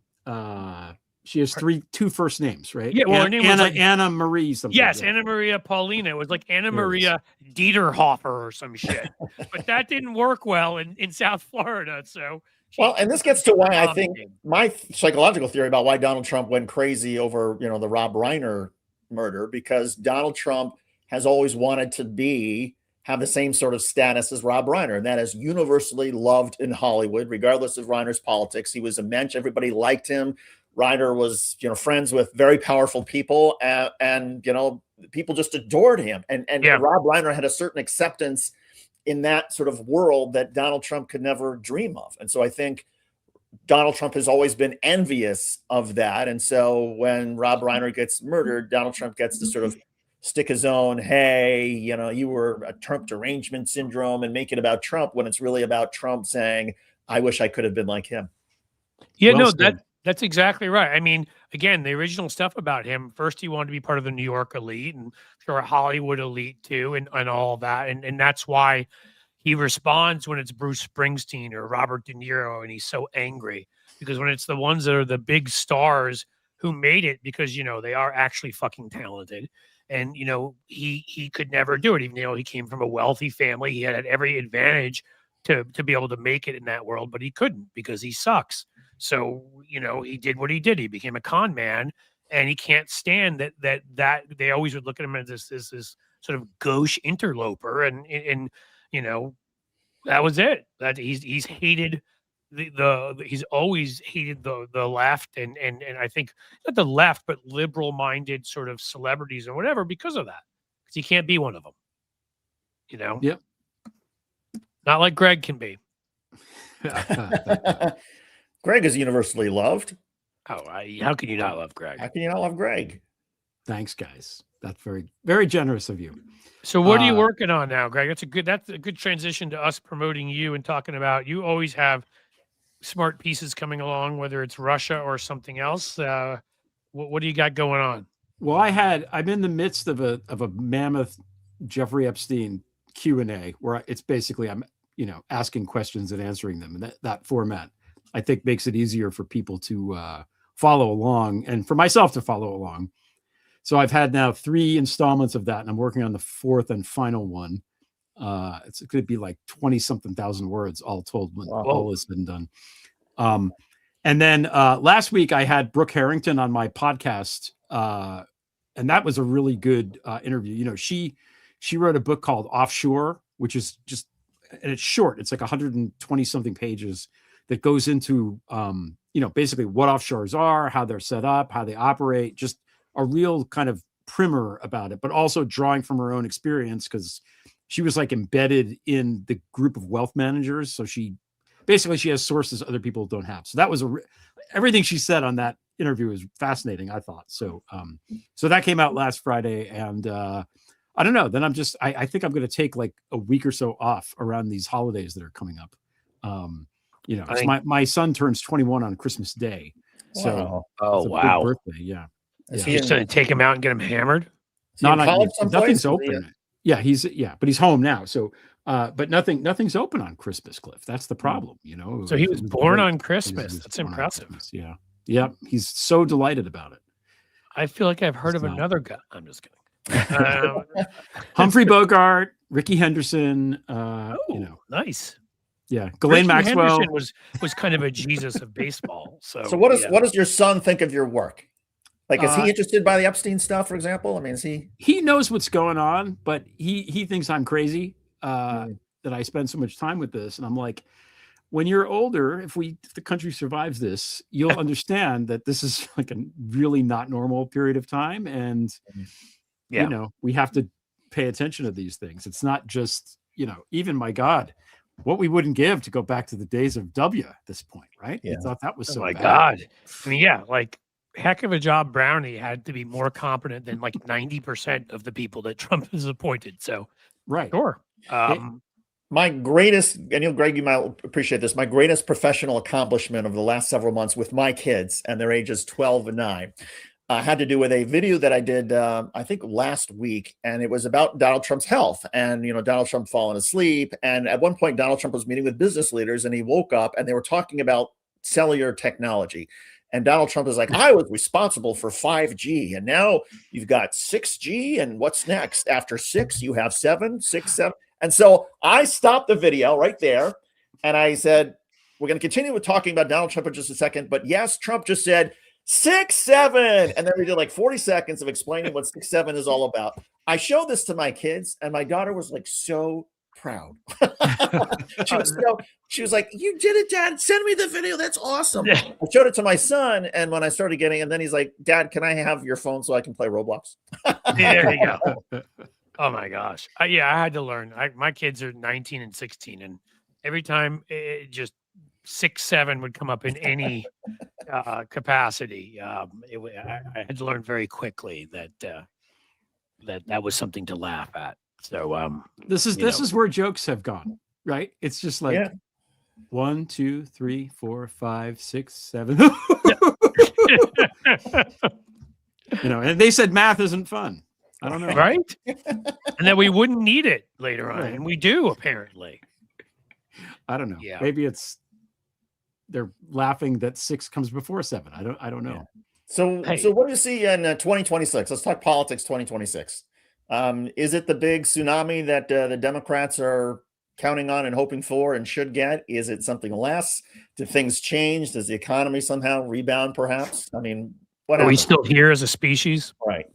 She has two first names, right? Yeah, well, her name was Anna Marie something. Yes, Anna Maria Paulina. It was like Anna Maria Dieterhofer or some shit. But that didn't work well in South Florida, so. Well, and this gets to why I think my psychological theory about why Donald Trump went crazy over, the Rob Reiner murder, because Donald Trump has always wanted to have the same sort of status as Rob Reiner, and that is universally loved in Hollywood, regardless of Reiner's politics. He was a mensch. Everybody liked him. Reiner was, friends with very powerful people, and people just adored him. And Rob Reiner had a certain acceptance in that sort of world that Donald Trump could never dream of. And so I think Donald Trump has always been envious of that. And so when Rob Reiner gets murdered, Donald Trump gets to sort of stick his own, hey, you were a Trump derangement syndrome, and make it about Trump when it's really about Trump saying, I wish I could have been like him. Yeah, that's exactly right. I mean, again, the original stuff about him, first he wanted to be part of the New York elite and sure Hollywood elite too, and all that. And that's why he responds when it's Bruce Springsteen or Robert De Niro, and he's so angry, because when it's the ones that are the big stars who made it because, they are actually fucking talented. And, he could never do it, even though he came from a wealthy family. He had every advantage to be able to make it in that world, but he couldn't because he sucks. So, he did what he did. He became a con man, and he can't stand that they always would look at him as this sort of gauche interloper, and that was it. That he's hated he's always hated the left, and I think not the left, but liberal minded sort of celebrities or whatever because of that. Because he can't be one of them. Yep. Not like Greg can be. Greg is universally loved. Oh, how can you not love Greg? How can you not love Greg? Thanks, guys. That's very, very generous of you. So what are you working on now, Greg? That's a good transition to us promoting you and talking about, you always have smart pieces coming along, whether it's Russia or something else. What do you got going on? Well, I'm in the midst of a mammoth Jeffrey Epstein Q&A where it's basically I'm asking questions and answering them, and that format I think makes it easier for people to follow along and for myself to follow along. So I've had now 3 installments of that, and I'm working on the 4th and final one. It's going to be like 20-something thousand words all told when all has been done. And then last week I had Brooke Harrington on my podcast, and that was a really good interview. She wrote a book called Offshore, which is just, and it's short. It's like 120 something pages that goes into, basically what offshores are, how they're set up, how they operate, just a real kind of primer about it, but also drawing from her own experience because she was like embedded in the group of wealth managers. So she has sources other people don't have. So that was everything she said on that interview is fascinating, I thought. So, so that came out last Friday, and I don't know. Then I think I'm going to take like a week or so off around these holidays that are coming up. My son turns 21 on Christmas Day. So, wow. Birthday. Yeah. Is he just going to take him out and get him hammered? Nothing's open. Yeah, but he's home now. So, but nothing's open on Christmas, Cliff. That's the problem, So he was born on Christmas. That's impressive. Yeah. Yeah. He's so delighted about it. I feel like I've heard of another guy. I'm just kidding. Humphrey Bogart, Ricky Henderson, nice. Yeah. Ghislaine Maxwell Henderson was kind of a Jesus of baseball. So what does your son think of your work? Like, is he interested by the Epstein stuff, for example? I mean, is he? He knows what's going on, but he thinks I'm crazy that I spend so much time with this. And I'm like, when you're older, if the country survives this, you'll understand that this is like a really not normal period of time. And, we have to pay attention to these things. It's not just, even my God, what we wouldn't give to go back to the days of W at this point, right? Yeah. I thought that was so bad. God. I mean, like, heck of a job Brownie had to be more competent than like 90% of the people that Trump has appointed. So, right. Sure. My greatest, and Greg, you might appreciate this, my greatest professional accomplishment of the last several months with my kids, and their ages 12 and 9, had to do with a video that I did, I think last week. And it was about Donald Trump's health and, Donald Trump falling asleep. And at one point, Donald Trump was meeting with business leaders, and he woke up and they were talking about cellular technology. And Donald Trump is like, I was responsible for 5G, and now you've got 6G, and what's next? After 6, you have 7, 6, 7. And so I stopped the video right there, and I said, we're going to continue with talking about Donald Trump in just a second, but yes, Trump just said 6, 7, and then we did like 40 seconds of explaining what 6, 7 is all about. I showed this to my kids, and my daughter was like so proud. She was like, you did it, Dad. Send me the video. That's awesome. I showed it to my son, and when I started getting, and then he's like, Dad, can I have your phone so I can play Roblox? There you go. Oh my gosh. I had to learn. My kids are 19 and 16, and every time it just 6, 7 would come up in any capacity. I had to learn very quickly that was something to laugh at. So this is where jokes have gone, right? It's just like 1, 2, 3, 4, 5, 6, 7. And they said math isn't fun. I don't know. Right? And that we wouldn't need it later on. And we do, apparently. I don't know. Yeah. Maybe they're laughing that 6 comes before 7. I don't know. Yeah. So what do you see in 2026? Let's talk politics 2026. Is it the big tsunami that the Democrats are counting on and hoping for and should get? Is it something less? Did things change? Does the economy somehow rebound, perhaps? I mean, what Are we happens? still here as a species? Right.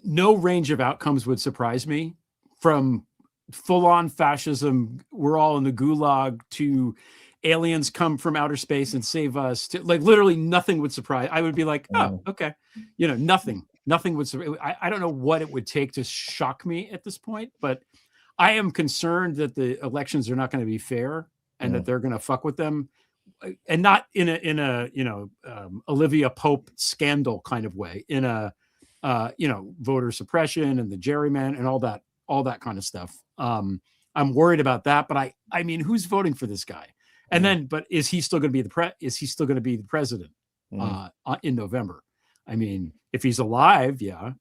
No range of outcomes would surprise me, from full-on fascism, we're all in the gulag, to aliens come from outer space and save us, to like literally nothing would surprise. I would be like, oh, okay. Nothing would surprise. I don't know what it would take to shock me at this point, but I am concerned that the elections are not going to be fair and that they're going to fuck with them, and not in a Olivia Pope scandal kind of way, in a voter suppression and the gerrymander and all that kind of stuff. I'm worried about that, but I mean, who's voting for this guy? And then, but is he still going to be the president in November? I mean, if he's alive, I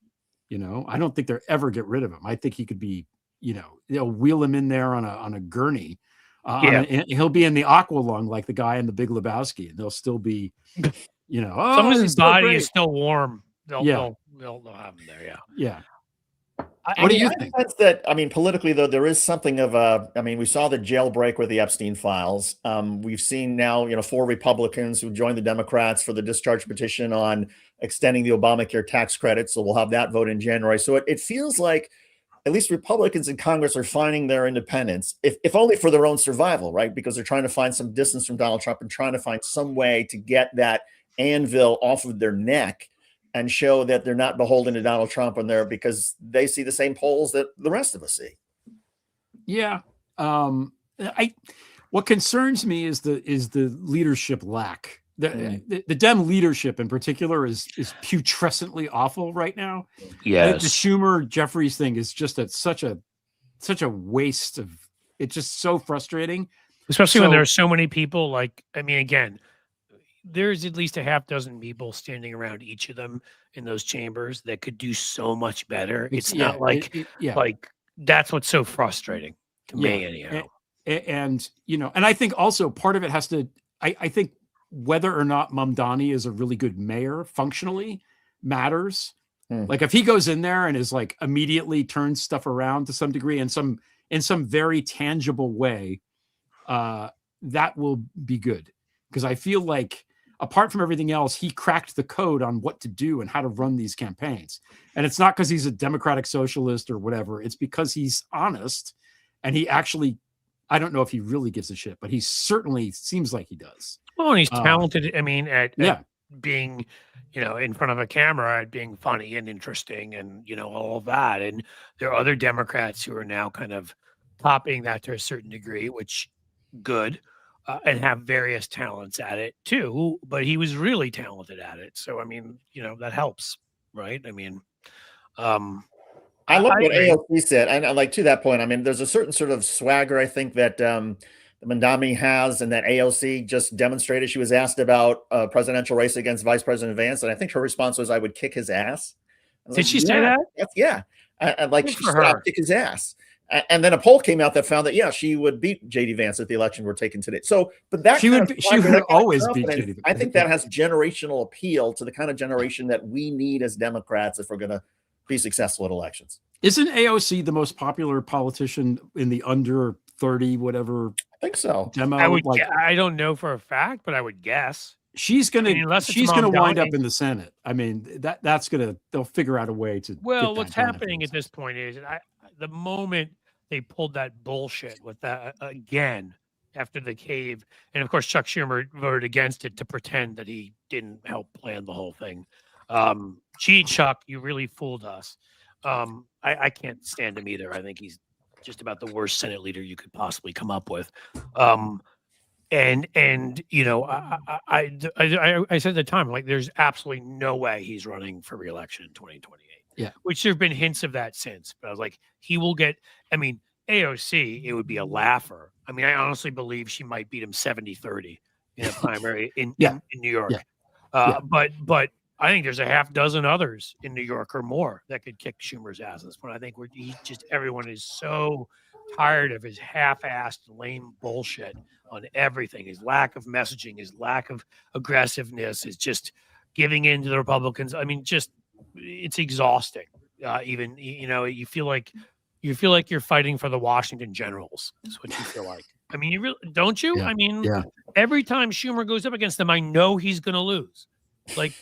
don't think they'll ever get rid of him. I think he could be, they'll wheel him in there on a gurney. He'll be in the aqua lung like the guy in The Big Lebowski, and they'll still be, as long as his body is still warm, they'll have him there. Yeah. What do you think? That, I mean, politically, though, there is something of we saw the jailbreak with the Epstein files. We've seen now, 4 Republicans who joined the Democrats for the discharge petition on extending the Obamacare tax credit. So we'll have that vote in January. So it feels like at least Republicans in Congress are finding their independence, if only for their own survival, right? Because they're trying to find some distance from Donald Trump and trying to find some way to get that anvil off of their neck and show that they're not beholden to Donald Trump in there, because they see the same polls that the rest of us see. Yeah. What concerns me is the leadership lack. The Dem leadership in particular is putrescently awful right now. Yes. The Schumer Jeffries thing is just such a waste of, it's just so frustrating. Especially when there are so many people, again, there's at least a half dozen people standing around each of them in those chambers that could do so much better. It's not like that's what's so frustrating to me anyhow. And I think also part of it has to, I think whether or not Mamdani is a really good mayor functionally matters. Like if he goes in there and is like immediately turns stuff around to some degree in some very tangible way, that will be good. Because I feel like apart from everything else, he cracked the code on what to do and how to run these campaigns. And it's not because he's a democratic socialist or whatever. It's because he's honest, and he actually, I don't know if he really gives a shit, but he certainly seems like he does. Well, and he's talented. I mean, at being, in front of a camera, at being funny and interesting, and all of that. And there are other Democrats who are now kind of topping that to a certain degree, which good, and have various talents at it too. But he was really talented at it, so I mean, that helps, right? I mean, I love what AOC said, and like to that point, I mean, there's a certain sort of swagger I think that Mamdani has, and that AOC just demonstrated. She was asked about a presidential race against Vice President Vance, and I think her response was, "I would kick his ass." Did she say that? Yeah, and like she said, "I'd kick his ass." And then a poll came out that found that she would beat JD Vance if the election were taken today. So, but that she would always beat JD Vance. I think that has generational appeal to the kind of generation that we need as Democrats if we're going to be successful at elections. Isn't AOC the most popular politician in the under 30 whatever? I think so. Demo? I don't know for a fact, but I would guess she's gonna wind up in the Senate. I mean, they'll figure out a way to. Well, what's happening at this point is the moment they pulled that bullshit with that again after the cave, and of course Chuck Schumer voted against it to pretend that he didn't help plan the whole thing. Gee, Chuck, you really fooled us. I can't stand him either. I think he's just about the worst Senate leader you could possibly come up with. I said at the time, like, there's absolutely no way he's running for re-election in 2028. Yeah. Which there have been hints of that since, but I was like, he will get, AOC, it would be a laugher. I mean, I honestly believe she might beat him 70-30 in a primary in New York. But I think there's a half dozen others in New York or more that could kick Schumer's ass at this point. I think everyone is so tired of his half-assed lame bullshit on everything. His lack of messaging, his lack of aggressiveness, is just giving in to the Republicans. I mean, it's exhausting. You feel like you feel like you're fighting for the Washington Generals. Is what you feel like. I mean, you really don't you? Yeah. I mean, Yeah. every time Schumer goes up against them, I know he's going to lose. Like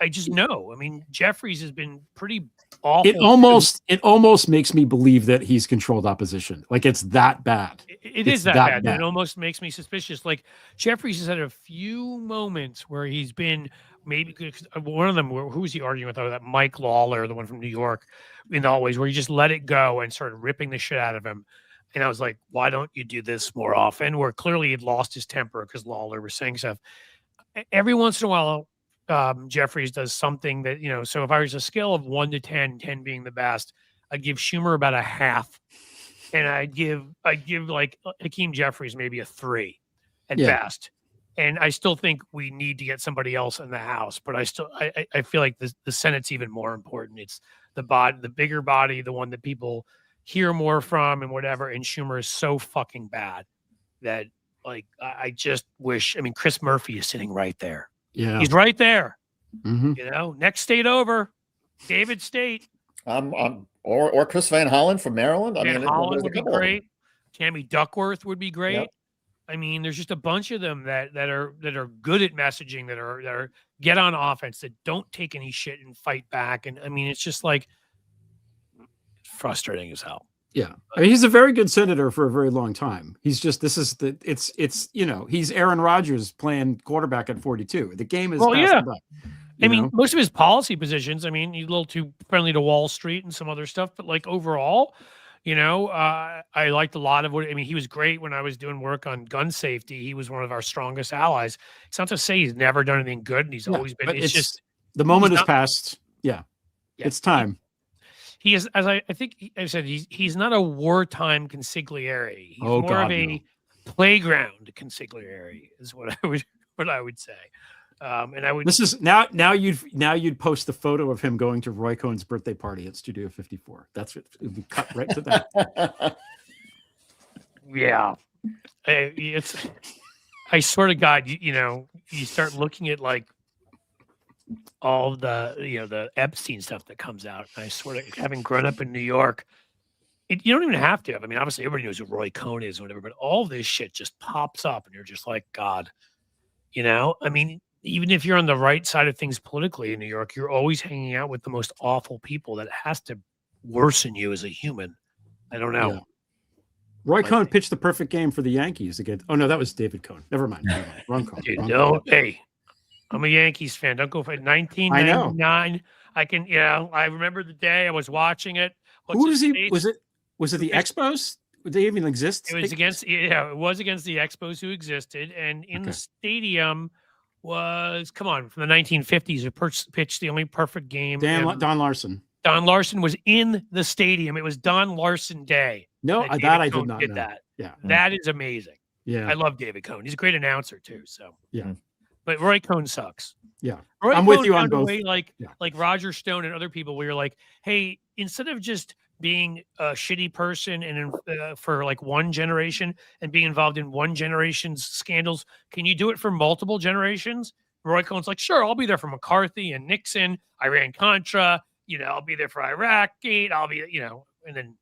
I just know. I mean, Jeffries has been pretty awful. It almost makes me believe that he's controlled opposition. Like it's that bad. It is that bad. It almost makes me suspicious. Like Jeffries has had a few moments where he's been maybe one of them. Who was he arguing with? Oh, that Mike Lawler, the one from New York, in the hallways, where he just let it go and started ripping the shit out of him. And I was like, why don't you do this more often? Where clearly he'd lost his temper because Lawler was saying stuff. Every once in a while, Jeffries does something that, so if I was a scale of 1 to 10, 10 being the best, I'd give Schumer about a half. And I'd give like Hakeem Jeffries maybe a 3 at best. And I still think we need to get somebody else in the House, but I feel like the Senate's even more important. It's the bigger body, the one that people hear more from and whatever. And Schumer is so fucking bad that like I just wish. I mean, Chris Murphy is sitting right there. Yeah, he's right there. Mm-hmm. Next state over, David State. Or Chris Van Hollen from Maryland. I mean, Holland would be great. Tammy Duckworth would be great. Yep. I mean, there's just a bunch of them that are good at messaging, that are get on offense, that don't take any shit and fight back. And I mean, it's just like frustrating as hell. Yeah, I mean, he's a very good senator for a very long time. He's just he's Aaron Rodgers playing quarterback at 42. The game is I mean, most of his policy positions, I mean, he's a little too friendly to Wall Street and some other stuff, but like overall, I liked a lot of he was great when I was doing work on gun safety. He was one of our strongest allies. It's not to say he's never done anything good, and he's always been. It's just the moment has passed. Yeah, it's time. He is, as I think I said, he's not a wartime consigliere. He's more of a playground consigliere, is what I would say. And I would. This is now you'd post the photo of him going to Roy Cohn's birthday party at Studio 54. That's it. It would cut right to that. Yeah, I swear to God, you start looking at like all the the Epstein stuff that comes out. And I swear to, having grown up in New York, you don't even have to. I mean, obviously everybody knows who Roy Cohn is or whatever, but all this shit just pops up, and you're just like, God, I mean. Even if you're on the right side of things politically in New York, you're always hanging out with the most awful people. That has to worsen you as a human. I don't know. Yeah. Roy Cohn pitched the perfect game for the Yankees against. Oh no, that was David Cohn. Never mind. Wrong Cohn. Dude, hey, I'm a Yankees fan. Don't go for 1999. I can. I remember the day I was watching it. Who was he? Was it the Expos? Would they even exist? It was against. Yeah, it was against the Expos who existed, and in the stadium. From the 1950s, who pitched the only perfect game. Don Larson. Don Larson was in the stadium. It was Don Larson Day. No, I did not know. That. Yeah, that is amazing. Yeah, I love David Cohn. He's a great announcer too. So yeah, but Roy Cohn sucks. Yeah, Roy I'm Cohn with you on both. Like Roger Stone and other people, where you're like, hey, instead of just being a shitty person and for like one generation and being involved in one generation's scandals, can you do it for multiple generations? Roy Cohn's like, sure, I'll be there for McCarthy and Nixon, Iran-Contra, I'll be there for Iraq-gate, I'll be, and then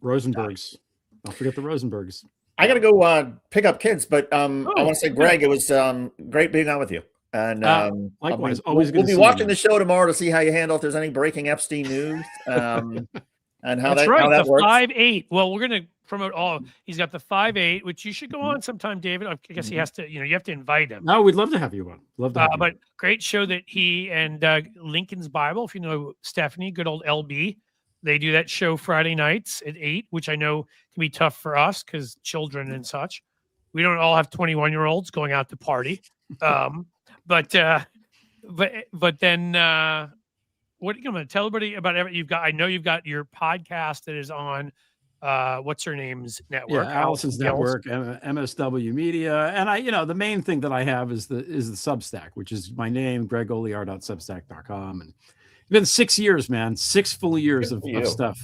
Rosenbergs. Don't forget the Rosenbergs. I got to go pick up kids, but I want to say, Greg, it was great being on with you. And likewise, we'll be watching the show tomorrow to see how you handle if there's any breaking Epstein news. And how that works. 5'8". Well, we're gonna promote all. He's got the 5'8", which you should go on sometime, David. I guess he has to. You have to invite him. No, we'd love to have you on. Love to. But great show that he and Lincoln's Bible. If you know Stephanie, good old LB, they do that show Friday nights at 8, which I know can be tough for us because children and such. We don't all have 21-year-olds going out to party. But then. What are you going to tell everybody about everything you've got? I know you've got your podcast that is on what's her name's network? Yeah, Allison's network, MSW Media. And the main thing that I have is the Substack, which is my name, gregolear.substack.com. And it's been 6 years, man. 6 full years of stuff.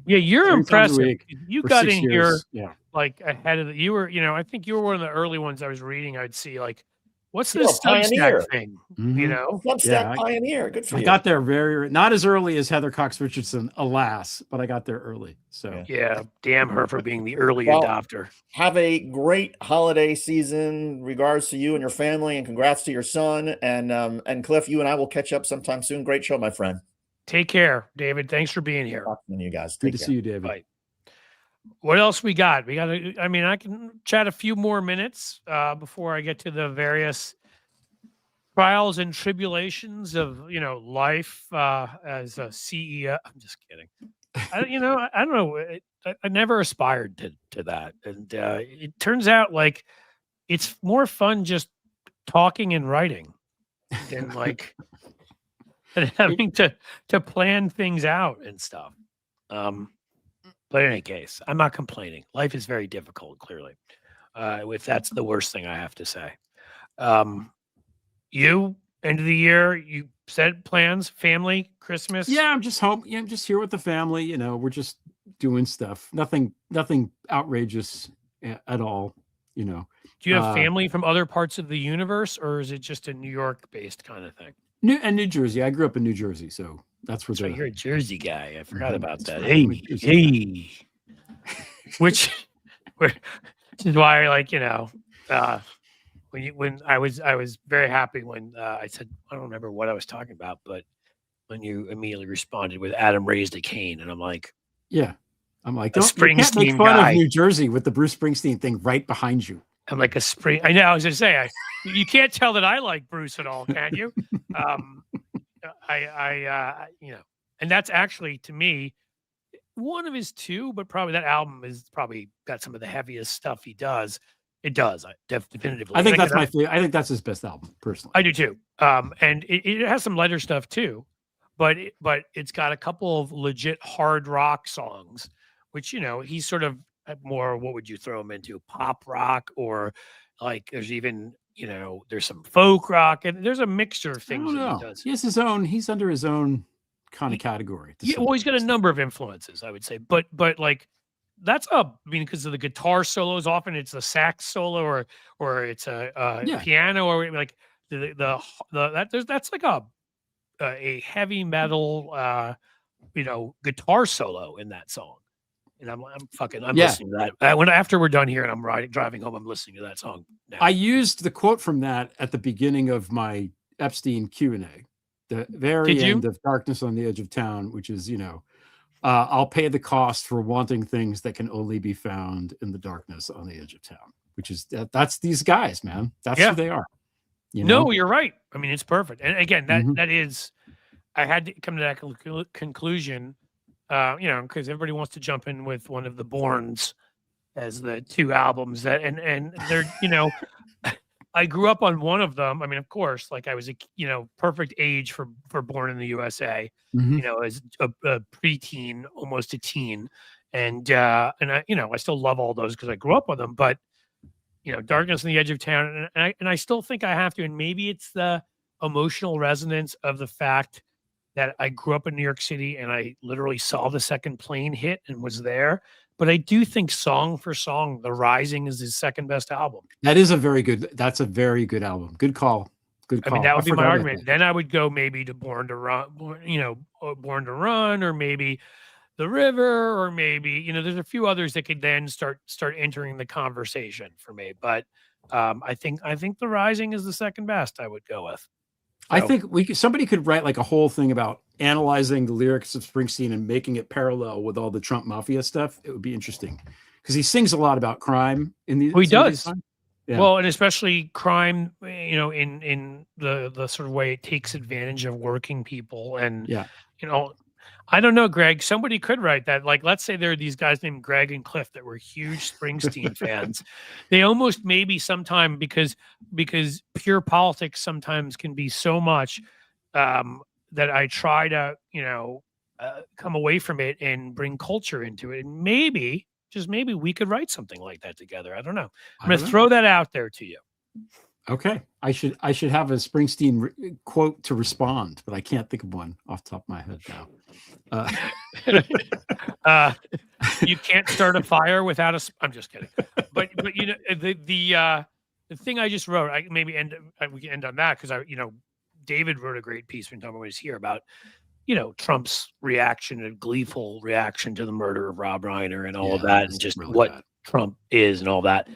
You're impressive. You got in years. Here like ahead of you were, I think you were one of the early ones I was reading. I'd see like What's You're this a pioneer. Substack thing? Mhm. You know, Substack pioneer. Good for you. I got there not as early as Heather Cox Richardson, alas, but I got there early. So yeah, damn her for being the early Well, adopter. Have a great holiday season. Regards to you and your family, and congrats to your son. And Cliff, you and I will catch up sometime soon. Great show, my friend. Take care, David. Thanks for being here. Talking to you guys. good Take to care. see you, David. Bye. What else we got? We got. I mean, I can chat a few more minutes before I get to the various trials and tribulations of life as a CEO. I'm just kidding. I don't know. I never aspired to that, and it turns out like it's more fun just talking and writing than like than having to plan things out and stuff. But in any case, I'm not complaining. Life is very difficult, clearly. If that's the worst thing I have to say. You end of the year, you set plans, family, Christmas. Yeah, I'm just home. Yeah, I'm just here with the family. We're just doing stuff. Nothing outrageous at all. Do you have family from other parts of the universe, or is it just a New York-based kind of thing? New Jersey. I grew up in New Jersey, so that's where you're a Jersey guy. I forgot about that. Right. Hey. which is why, when I was very happy when I said, I don't remember what I was talking about, but when you immediately responded with Adam raised a cane, and I'm like, yeah, I'm like, a you can't make Springsteen fun guy. Of New Jersey with the Bruce Springsteen thing right behind you. I'm like a spring. I know. I was going to say, you can't tell that I like Bruce at all, can you? And that's actually, to me, one of his two, but probably that album is probably got some of the heaviest stuff he does. It does, definitively. I think that's my favorite. I think that's his best album, personally. I do too. And it has some lighter stuff too, but it's got a couple of legit hard rock songs, which he's sort of more. What would you throw him into? Pop rock, or like there's even there's some folk rock, and there's a mixture of things that he does. He has his own. He's under his own kind of category. Yeah, well, he's got a number of influences, I would say, but like that's because of the guitar solos. Often it's a sax solo or it's a piano, or like that's like a heavy metal guitar solo in that song. And I'm listening to that after we're done here and I'm driving home. I'm listening to that song now. I used the quote from that at the beginning of my Epstein Q&A, the very end of Darkness on the Edge of Town, which is I'll pay the cost for wanting things that can only be found in the darkness on the edge of town, which is that's these guys, man. That's who they are. No, you're right. I mean, it's perfect. And again, that is, I had to come to that conclusion, because everybody wants to jump in with one of the Bournes as the two albums that, and they're, I grew up on one of them. I mean, of course, like I was a perfect age for Born in the USA, as a preteen, almost a teen, and I I still love all those because I grew up with them. But Darkness on the Edge of Town, and I still think I have to, and maybe it's the emotional resonance of the fact that I grew up in New York City and I literally saw the second plane hit and was there. But I do think song for song, The Rising is his second best album. That's a very good album. Good call. Good call. I mean, that would be my argument. Then I would go maybe to Born to Run, or maybe The River, or maybe, there's a few others that could then start entering the conversation for me. But I think The Rising is the second best I would go with. So, I think somebody could write like a whole thing about analyzing the lyrics of Springsteen and making it parallel with all the Trump Mafia stuff. It would be interesting because he sings a lot about crime in these. He does. Yeah. Well, and especially crime, in the sort of way it takes advantage of working people. And, I don't know, Greg, somebody could write that. Like, let's say there are these guys named Greg and Cliff that were huge Springsteen fans. They almost maybe sometime, because pure politics sometimes can be so much that I try to, come away from it and bring culture into it. And maybe, just maybe, we could write something like that together. I don't know. I'm going to throw that out there to you. Okay. I should have a Springsteen quote to respond, but I can't think of one off the top of my head now. You can't start a fire without I'm just kidding. But the thing I just wrote, we can end on that because David wrote a great piece when Tom was here about, Trump's reaction, a gleeful reaction to the murder of Rob Reiner and all of that, and just really what Trump is and all that.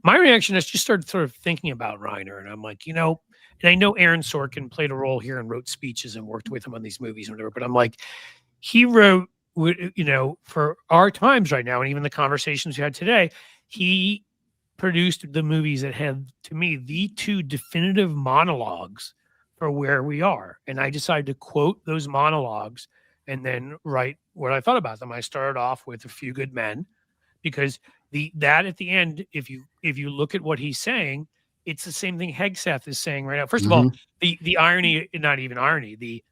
My reaction is just started sort of thinking about Reiner, and I'm like, and I know Aaron Sorkin played a role here and wrote speeches and worked with him on these movies and whatever, but I'm like, he wrote, for our times right now, and even the conversations we had today, he produced the movies that had, to me, the two definitive monologues for where we are. And I decided to quote those monologues and then write what I thought about them. I started off with A Few Good Men, because that at the end, if you look at what he's saying, it's the same thing Hegseth is saying right now. First of all, the irony, not even irony, the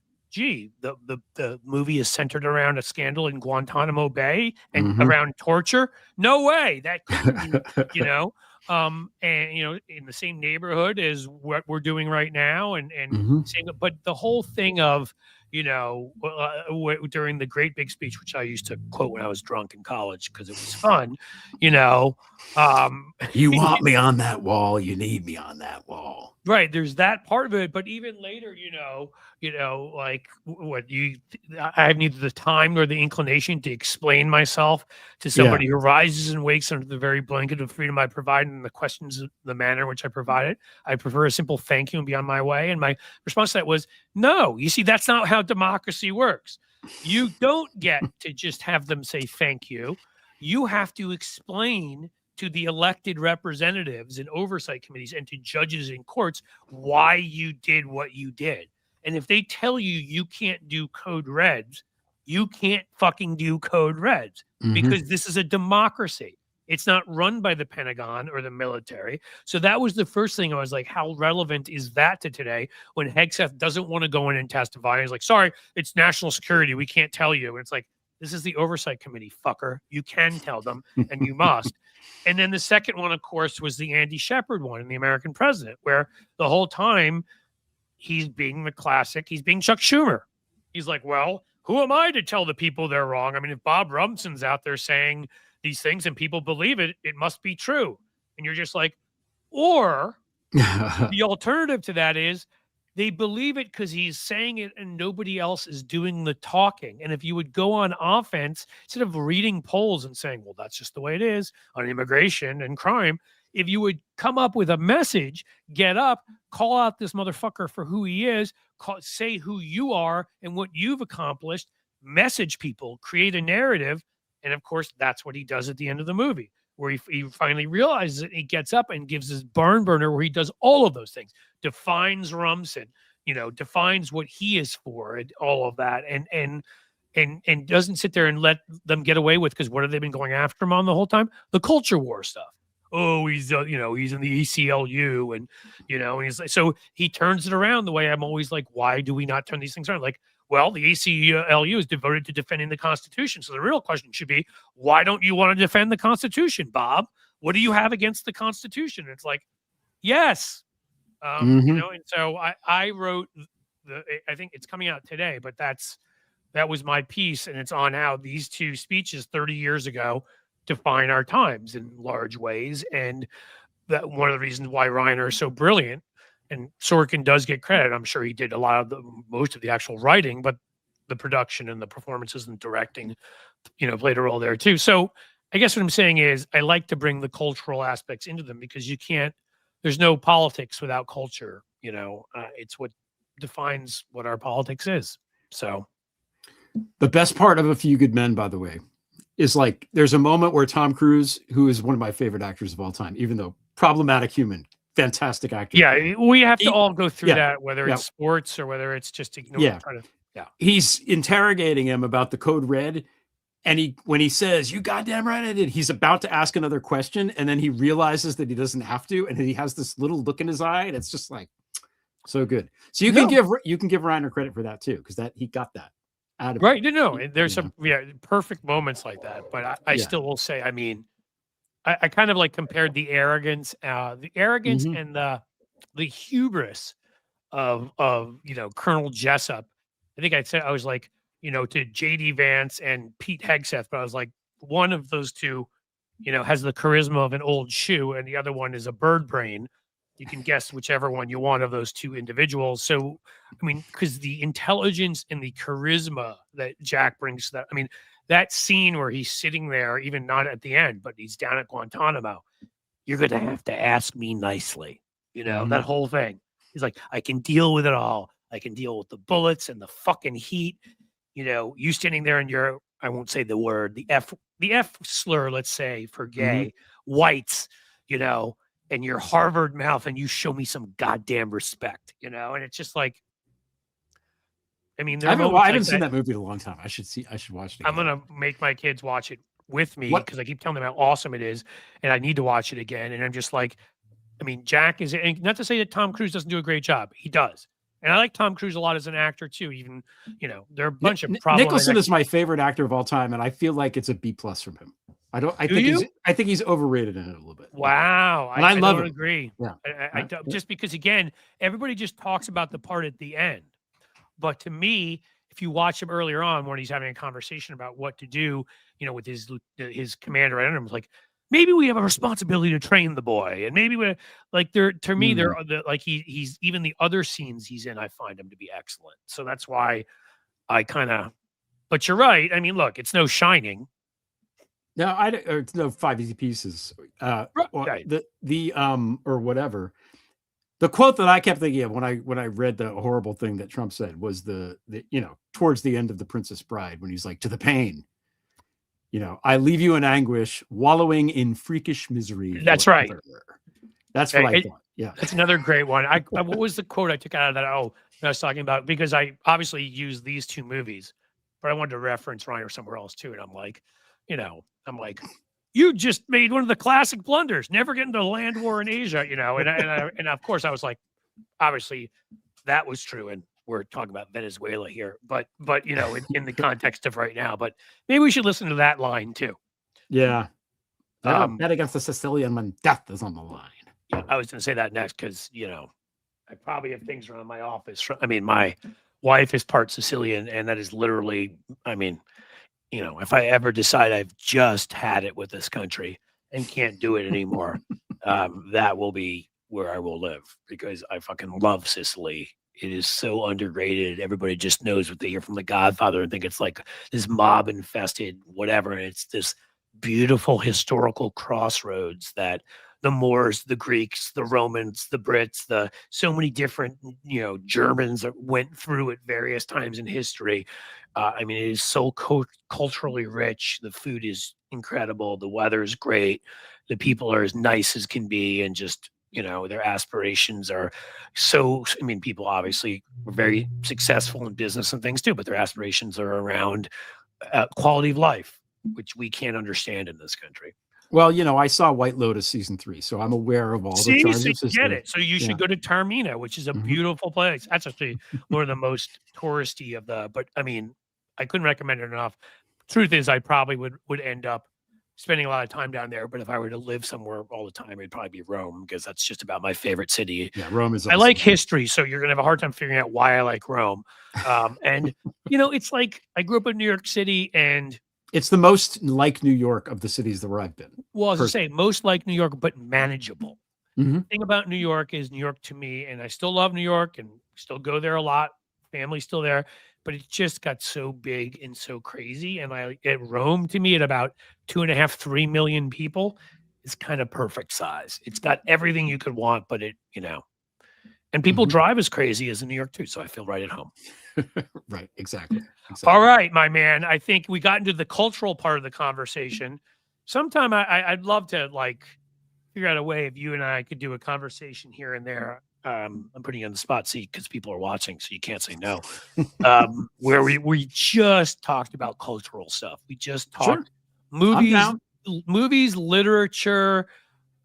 movie is centered around a scandal in Guantanamo Bay and around torture. No way that couldn't be, and in the same neighborhood as what we're doing right now, and saying, but the whole thing of, during the great big speech, which I used to quote when I was drunk in college because it was fun, you want me on that wall, you need me on that wall. Right. There's that part of it. But even later, like I have neither the time nor the inclination to explain myself to somebody who rises and wakes under the very blanket of freedom I provide and the questions, the manner in which I provide it. I prefer a simple thank you and be on my way. And my response to that was, no, you see, that's not how democracy works. You don't get to just have them say thank you. You have to explain to the elected representatives and oversight committees and to judges in courts why you did what you did. And if they tell you you can't do code reds, you can't fucking do code reds because this is a democracy. It's not run by the Pentagon or the military. So that was the first thing I was like, how relevant is that to today when Hegseth doesn't want to go in and testify? He's like, sorry, it's national security. We can't tell you. And it's like, this is the oversight committee, fucker. You can tell them and you must. And then the second one, of course, was the Andy Shepard one in The American President, where the whole time he's being the classic, he's being Chuck Schumer. He's like, well, who am I to tell the people they're wrong? I mean, if Bob Rumson's out there saying these things and people believe it, it must be true. And you're just like, or the alternative to that is they believe it because he's saying it and nobody else is doing the talking. And if you would go on offense, instead of reading polls and saying, well, that's just the way it is on immigration and crime, if you would come up with a message, get up, call out this motherfucker for who he is, say who you are and what you've accomplished, message people, create a narrative. And of course, that's what he does at the end of the movie, where he finally realizes it. He gets up and gives his barn burner where he does all of those things, defines Rumson, defines what he is for and all of that. And doesn't sit there and let them get away with, because what have they been going after him on the whole time? The culture war stuff. Oh, he's he's in the ACLU and and he's like, so he turns it around the way I'm always like, why do we not turn these things around? Like, well, the ACLU is devoted to defending the Constitution. So the real question should be, why don't you want to defend the Constitution, Bob? What do you have against the Constitution? And it's like, yes. And so I wrote I think it's coming out today, but that was my piece. And it's on how these two speeches 30 years ago define our times in large ways. And that one of the reasons why Reiner is so brilliant, and Sorkin does get credit. I'm sure he did most of the actual writing, but the production and the performances and directing, played a role there too. So I guess what I'm saying is I like to bring the cultural aspects into them, because there's no politics without culture. It's what defines what our politics is. So the best part of A Few Good Men, by the way, is like there's a moment where Tom Cruise, who is one of my favorite actors of all time, even though problematic human, fantastic actor. Yeah, we have to all go through that, whether it's sports or whether it's just ignoring. He's interrogating him about the code red, and when he says, "You goddamn right I did," he's about to ask another question, and then he realizes that he doesn't have to, and he has this little look in his eye, and it's just like so good. So you can give Reiner credit for that too, because he got that. Right. No, there's some perfect moments like that. But I still will say, I mean, I kind of like compared the arrogance and the hubris of Colonel Jessup. I think I was like, to J.D. Vance and Pete Hegseth, but I was like, one of those two, has the charisma of an old shoe, and the other one is a bird brain. You can guess whichever one you want of those two individuals. So, I mean, because the intelligence and the charisma that Jack brings to that, I mean, that scene where he's sitting there, even not at the end, but he's down at Guantanamo, you're going to have to ask me nicely. You know, that whole thing. He's like, I can deal with it all. I can deal with the bullets and the fucking heat. You know, you standing there in your, I won't say the word, the F slur, let's say, for gay, whites, you know, and your Harvard mouth, and you show me some goddamn respect, you know? And it's just like, I mean, I haven't seen that movie in a long time. I should watch it again. I'm going to make my kids watch it with me because I keep telling them how awesome it is, and I need to watch it again. And I'm just like, I mean, Jack is, and not to say that Tom Cruise doesn't do a great job. He does. And I like Tom Cruise a lot as an actor too. Even, you know, there are a bunch of problems. Nicholson is my favorite actor of all time, and I feel like it's a B+ from him. I think he's overrated in it a little bit. Wow. And I love don't him. agree. Yeah. I don't, just because, again, everybody just talks about the part at the end. But to me, if you watch him earlier on when he's having a conversation about what to do, you know, with his commander under him, was like, maybe we have a responsibility to train the boy. And maybe we're like, they're like, he's even the other scenes he's in, I find him to be excellent. So that's why I kind of, but you're right. I mean, look, it's no Shining. No, it's no 5 Easy Pieces. Right. Or whatever. The quote that I kept thinking of when I read the horrible thing that Trump said was the you know, towards the end of The Princess Bride, when he's like, to the pain, you know, I leave you in anguish, wallowing in freakish misery. That's forever. right. That's what I thought. Yeah. That's another great one. What was the quote I took out of that? Oh, I was talking about, because I obviously used these two movies, but I wanted to reference Ryan or somewhere else too. And I'm like, you know, you just made one of the classic blunders, never get into a land war in Asia, you know? And of course I was like, obviously that was true. And we're talking about Venezuela here, but you know, in the context of right now, but maybe we should listen to that line too. Yeah. Bet against the Sicilian when death is on the line. Yeah, I was going to say that next because, you know, I probably have things around my office. I mean, my wife is part Sicilian, and that is literally, I mean, you know, if I ever decide I've just had it with this country and can't do it anymore, that will be where I will live, because I fucking love Sicily. It is so underrated. Everybody just knows what they hear from The Godfather and think it's like this mob infested, whatever. And it's this beautiful historical crossroads that the Moors, the Greeks, the Romans, the Brits, so many different, you know, Germans that went through at various times in history. I mean, it is so culturally rich. The food is incredible. The weather is great. The people are as nice as can be, and just, you know, their aspirations are so, I mean, people obviously were very successful in business and things too, but their aspirations are around quality of life, which we can't understand in this country. Well, you know, I saw White Lotus season 3, so I'm aware of all the charges. So you get it. So you should go to Taormina, which is a beautiful place. That's actually one of the most touristy of but I mean, I couldn't recommend it enough. Truth is, I probably would end up spending a lot of time down there, but if I were to live somewhere all the time, it'd probably be Rome, because that's just about my favorite city. Yeah, Rome is awesome. I like history, so you're going to have a hard time figuring out why I like Rome. And, you know, it's like, I grew up in New York City, and it's the most like New York of the cities where I've been. Well, as I say, most like New York, but manageable. The thing about New York is New York to me, and I still love New York and still go there a lot. Family's still there, but it just got so big and so crazy. And at Rome, to me, at about 2.5, 3 million people, is kind of perfect size. It's got everything you could want, but it, you know, and people drive as crazy as in New York too. So I feel right at home. Right. Exactly. All right, my man. I think we got into the cultural part of the conversation. Sometime I'd love to like figure out a way if you and I could do a conversation here and there. I'm putting you on the spot, see, because people are watching, so you can't say no. Where we just talked about cultural stuff. We just talked movies, literature,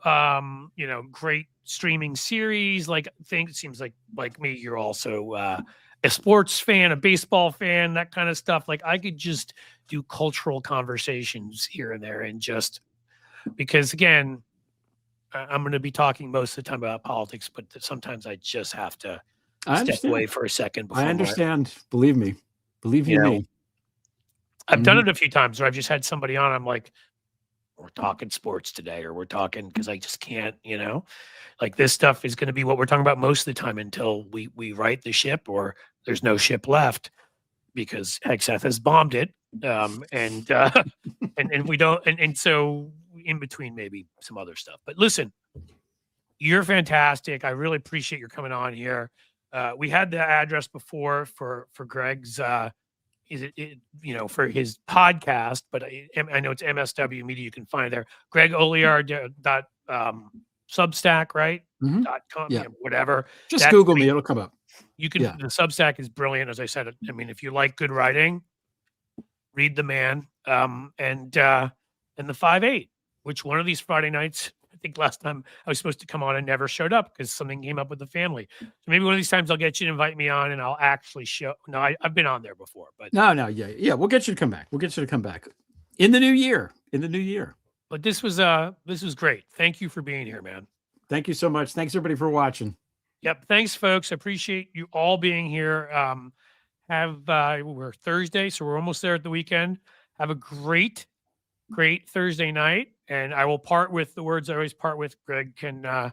you know, great streaming series, like things. It seems like me, you're also a sports fan, a baseball fan, that kind of stuff. Like I could just do cultural conversations here and there, and just because, again, I'm going to be talking most of the time about politics, but sometimes I just have to step away for a second. I understand. Believe me. Believe you me. I've done it a few times where I've just had somebody on. I'm like, we're talking sports today, or we're talking, because I just can't, like this stuff is going to be what we're talking about most of the time until we right the ship or there's no ship left, because Hexeth has bombed it. And we don't, and so in between maybe some other stuff. But listen, you're fantastic. I really appreciate your coming on here. We had the address before for Greg's for his podcast, but I know it's MSW Media. You can find it there. Greg Olear Substack, right? Mhm. .com, Yeah. whatever. Just Google me; it'll come up. You can. The Substack is brilliant, as I said. I mean, if you like good writing, read the man. And the 5-8, which one of these Friday nights, I think last time I was supposed to come on and never showed up because something came up with the family. So maybe one of these times I'll get you to invite me on and I'll actually show. No, I've been on there before, but yeah. We'll get you to come back. In the new year. But this was great. Thank you for being here, man. Thank you so much. Thanks everybody for watching. Yep. Thanks, folks. I appreciate you all being here. We're Thursday, so we're almost there at the weekend. Have a great Thursday night. And I will part with the words I always part with. Greg can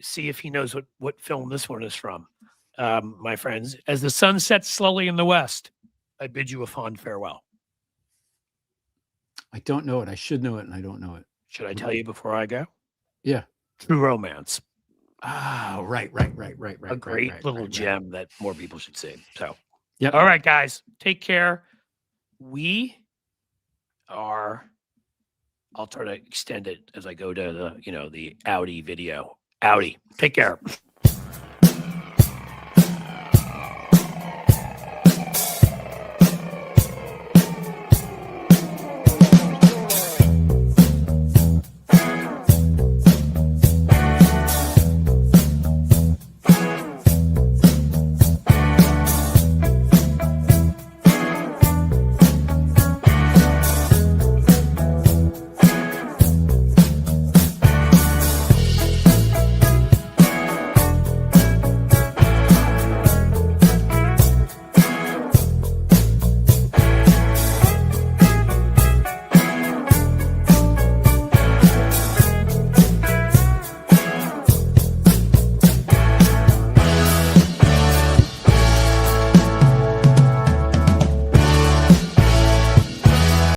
see if he knows what film this one is from. My friends, as the sun sets slowly in the west, I bid you a fond farewell. I don't know it. I should know it, and I don't know it. Should I tell you before I go? Yeah. True Romance. Ah, right. A great little gem that more people should see. So, yep. All right, guys, take care. We are. I'll try to extend it as I go to the Audi video. Audi, take care.